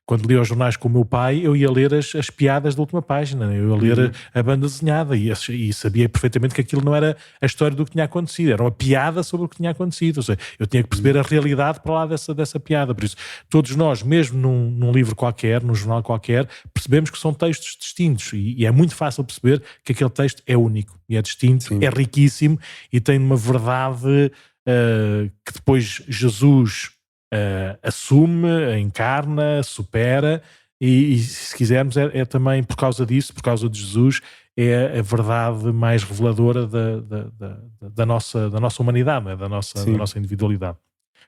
quando lia os jornais com o meu pai, eu ia ler as piadas da última página, eu ia ler a banda desenhada e sabia perfeitamente que aquilo não era a história do que tinha acontecido, era uma piada sobre o que tinha acontecido, ou seja, eu tinha que perceber a realidade para lá dessa piada. Por isso, todos nós, mesmo num livro qualquer, num jornal qualquer, percebemos que são textos distintos e é muito fácil perceber que aquele texto é único e é distinto, é riquíssimo e tem uma verdade que depois Jesus... assume, encarna, supera e se quisermos é também por causa disso, por causa de Jesus, é a verdade mais reveladora da nossa humanidade, né? da nossa individualidade.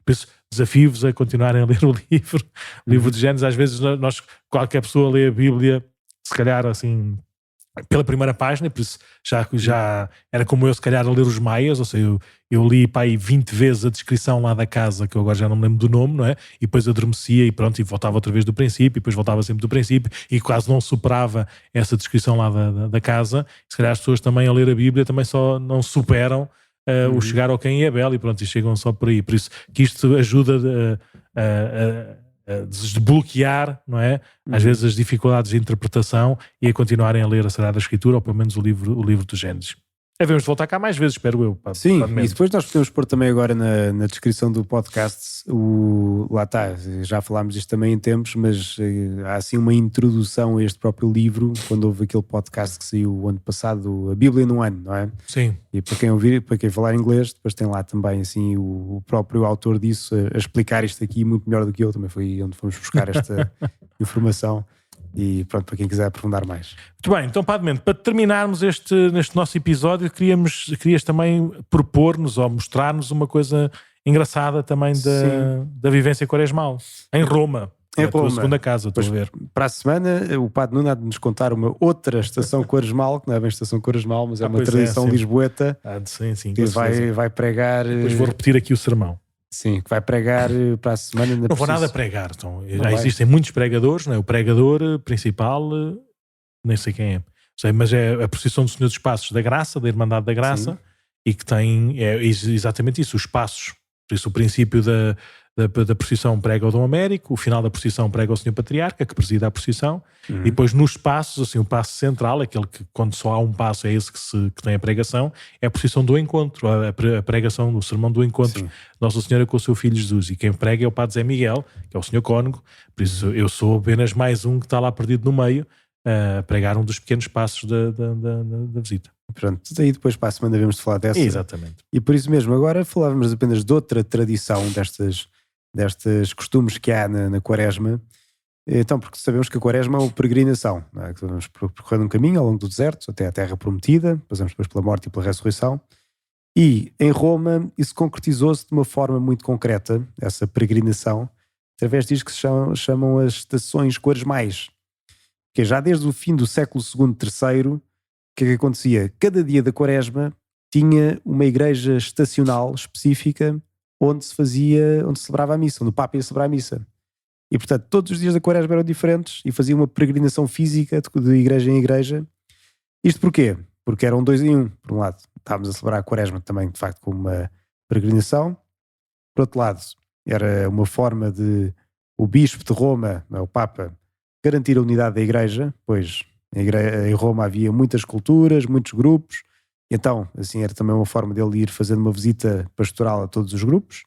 Por isso desafio-vos a continuarem a ler o livro de Gênesis. Às vezes qualquer pessoa lê a Bíblia, se calhar assim pela primeira página, por isso já era como eu se calhar a ler os Maias, ou seja, eu li para aí 20 vezes a descrição lá da casa, que eu agora já não me lembro do nome, não é? E depois adormecia e pronto, e voltava outra vez do princípio, e depois voltava sempre do princípio, e quase não superava essa descrição lá da casa. Se calhar as pessoas também a ler a Bíblia também só não superam o chegar ao Caim e Abel, e pronto, e chegam só por aí. Por isso que isto ajuda a desbloquear, não é? Às vezes as dificuldades de interpretação e a continuarem a ler a Sagrada Escritura, ou pelo menos o livro do Gênesis. Devemos voltar cá mais vezes, espero eu. Sim, e depois nós podemos pôr também agora na descrição do podcast, lá está, já falámos disto também em tempos, mas há assim uma introdução a este próprio livro, quando houve aquele podcast que saiu o ano passado, a Bíblia num ano, não é? Sim. E para quem ouvir, para quem falar inglês, depois tem lá também assim o próprio autor disso a explicar isto aqui muito melhor do que eu, também foi onde fomos buscar esta informação. E pronto, para quem quiser aprofundar mais. Muito bem, então Padre Mendo, para terminarmos neste nosso episódio, querias também propor-nos ou mostrar-nos uma coisa engraçada também da vivência quaresmal, em Roma. Em Roma. A segunda casa, estou a ver. Para a semana, o Padre Nuno há de nos contar uma outra estação quaresmal, que não é bem estação quaresmal, mas é uma tradição lisboeta, sim, que vai pregar... Depois vou repetir aqui o sermão. Sim, que vai pregar para a semana. Não vou nada pregar. Então, já existem muitos pregadores, não é? O pregador principal, nem sei quem é. Sei, mas é a procissão do Senhor dos Passos da Graça, da Irmandade da Graça, sim. E que tem exatamente isso, os passos. Por isso o princípio da procissão prega o Dom Américo, o final da procissão prega o Senhor Patriarca, que presida a procissão, e depois nos passos, assim, o passo central, aquele que quando só há um passo é esse que tem a pregação, é a procissão do encontro, a pregação, o sermão do encontro, sim. Nossa Senhora com o seu Filho Jesus, e quem prega é o Padre Zé Miguel, que é o Senhor Cônego, por isso eu sou apenas mais um que está lá perdido no meio, a pregar um dos pequenos passos da visita. Pronto, daí depois para a semana devemos falar dessa. Exatamente. E por isso mesmo, agora falávamos apenas de outra tradição destes costumes que há na Quaresma. Então, porque sabemos que a Quaresma é uma peregrinação, não é? Que vamos percorrendo um caminho ao longo do deserto até à Terra Prometida, passamos depois pela morte e pela ressurreição. E em Roma isso concretizou-se de uma forma muito concreta, essa peregrinação, através disso que se chamam as estações quaresmais, que já desde o fim do século II, III, o que é que acontecia? Cada dia da Quaresma tinha uma igreja estacional específica onde se celebrava a missa, onde o Papa ia celebrar a missa. E portanto todos os dias da Quaresma eram diferentes e fazia uma peregrinação física de igreja em igreja. Isto porquê? Porque eram 2 em 1. Por um lado, estávamos a celebrar a Quaresma também de facto como uma peregrinação. Por outro lado, era uma forma de o Bispo de Roma, o Papa, garantir a unidade da igreja, pois em Roma havia muitas culturas, muitos grupos. Então, assim, era também uma forma dele ir fazendo uma visita pastoral a todos os grupos.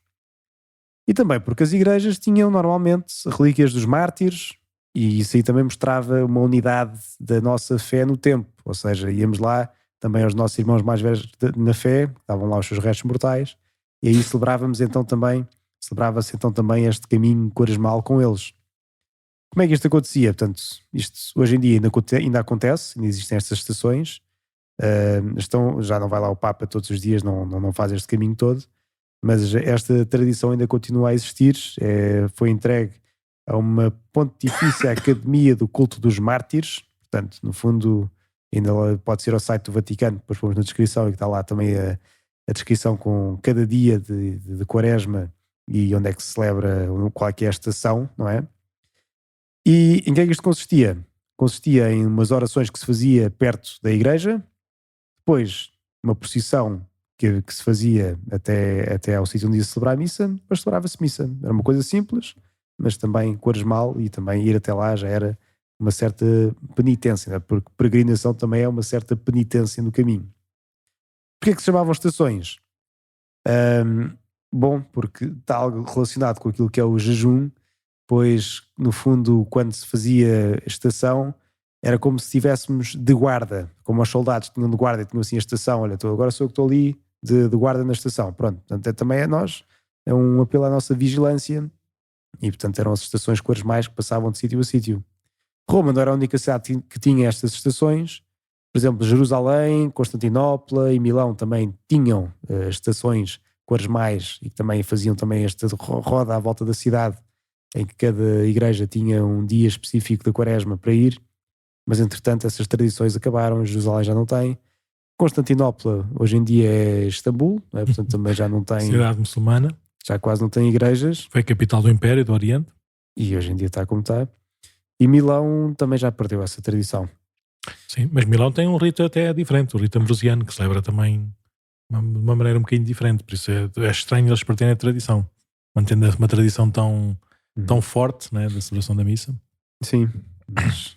E também porque as igrejas tinham normalmente relíquias dos mártires, e isso aí também mostrava uma unidade da nossa fé no tempo. Ou seja, íamos lá também aos nossos irmãos mais velhos na fé, estavam lá os seus restos mortais, e aí celebrava-se então também este caminho quaresmal com eles. Como é que isto acontecia? Portanto, isto hoje em dia ainda acontece, ainda existem estas estações. Já não vai lá o Papa todos os dias, não faz este caminho todo, mas esta tradição ainda continua a existir. Foi entregue a uma Pontifícia Academia do Culto dos Mártires. Portanto, no fundo, ainda pode ser ao site do Vaticano, depois pomos na descrição, e que está lá também a descrição com cada dia de Quaresma e onde é que se celebra, qual é que é a estação, não é? E em que é que isto consistia? Consistia em umas orações que se fazia perto da igreja, depois uma procissão que se fazia até ao sítio onde ia celebrar a missa, depois celebrava-se missa. Era uma coisa simples, mas também quaresmal, e também ir até lá já era uma certa penitência, né? Porque peregrinação também é uma certa penitência no caminho. Porquê é que se chamavam estações? Bom, porque está algo relacionado com aquilo que é o jejum, pois no fundo quando se fazia a estação era como se estivéssemos de guarda, como os soldados tinham de guarda e tinham assim a estação, olha, agora sou eu que estou ali de guarda na estação, pronto, portanto também é nós, é um apelo à nossa vigilância, e portanto eram as estações quaresmais que passavam de sítio a sítio. Roma não era a única cidade que tinha estas estações, por exemplo Jerusalém, Constantinopla e Milão também tinham estações quaresmais e que também faziam também esta roda à volta da cidade, em que cada igreja tinha um dia específico da Quaresma para ir. mas entretanto essas tradições acabaram, Jerusalém já não tem. Constantinopla hoje em dia é Istambul, não é? Portanto também já não tem... Cidade muçulmana. Já quase não tem igrejas. Foi a capital do Império do Oriente. E hoje em dia está como está. E Milão também já perdeu essa tradição. Sim, mas Milão tem um rito até diferente, o rito ambrosiano, que celebra também de uma maneira um bocadinho diferente. Por isso é estranho eles perderem a tradição, mantendo uma tradição tão forte, né, da celebração da missa. Sim. Mas,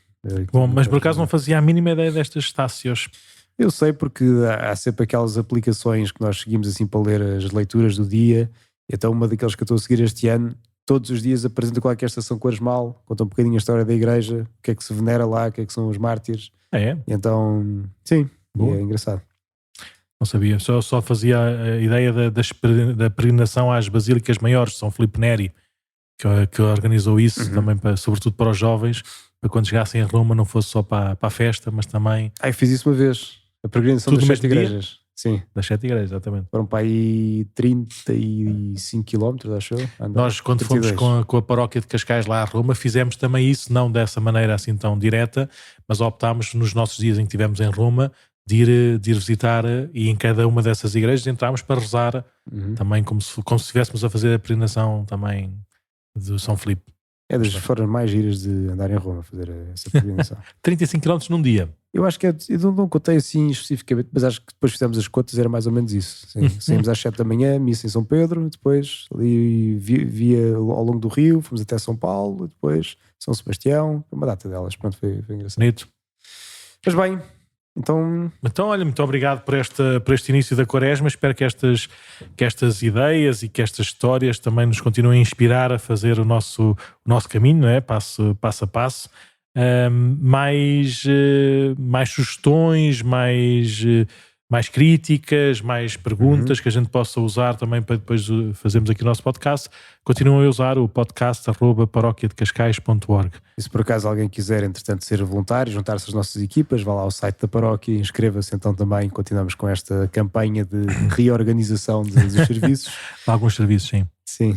bom, mas por acaso não fazia a mínima ideia destas estácios. Eu sei, porque há sempre aquelas aplicações que nós seguimos assim para ler as leituras do dia. Então uma daquelas que eu estou a seguir este ano, todos os dias apresenta qual é que é a estação quaresmal, conta um bocadinho a história da igreja, o que é que se venera lá, o que é que são os mártires. É? E então, sim, é engraçado. Não sabia, só fazia a ideia da peregrinação às basílicas maiores de São Filipe Neri, que organizou isso também, sobretudo para os jovens, para quando chegassem a Roma não fosse só para a festa, mas também... Eu fiz isso uma vez, a peregrinação das 7 igrejas. Sim. Das 7 igrejas, exatamente. Foram para aí 35 km, acho eu. Nós, quando 32. Fomos com a paróquia de Cascais lá a Roma, fizemos também isso, não dessa maneira assim tão direta, mas optámos nos nossos dias em que estivemos em Roma de ir visitar, e em cada uma dessas igrejas entrámos para rezar também como se estivéssemos a fazer a peregrinação também de São Filipe. É das formas mais giras de andar em Roma, fazer essa peregrinação. 35 km num dia. Eu acho que eu não contei assim especificamente, mas acho que depois fizemos as contas, era mais ou menos isso. Saímos às 7 da manhã, missa em São Pedro, depois ali via ao longo do Rio, fomos até São Paulo, depois São Sebastião, uma data delas. Pronto, foi engraçado. Bonito. Mas bem, então, olha, muito obrigado por este início da Quaresma. Espero que estas ideias e que estas histórias também nos continuem a inspirar a fazer o nosso caminho, não é? Passo a passo. Mais sugestões, mais críticas, mais perguntas que a gente possa usar também para depois fazermos aqui o nosso podcast. Continuem a usar o podcast@paroquiadecascais.org. E se por acaso alguém quiser, entretanto, ser voluntário, juntar-se às nossas equipas, vá lá ao site da paróquia e inscreva-se. Então também continuamos com esta campanha de reorganização dos serviços. Alguns serviços, sim. Sim.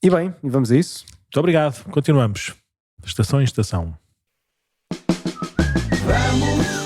E bem, e vamos a isso? Muito obrigado. Continuamos. Estação em estação. Vamos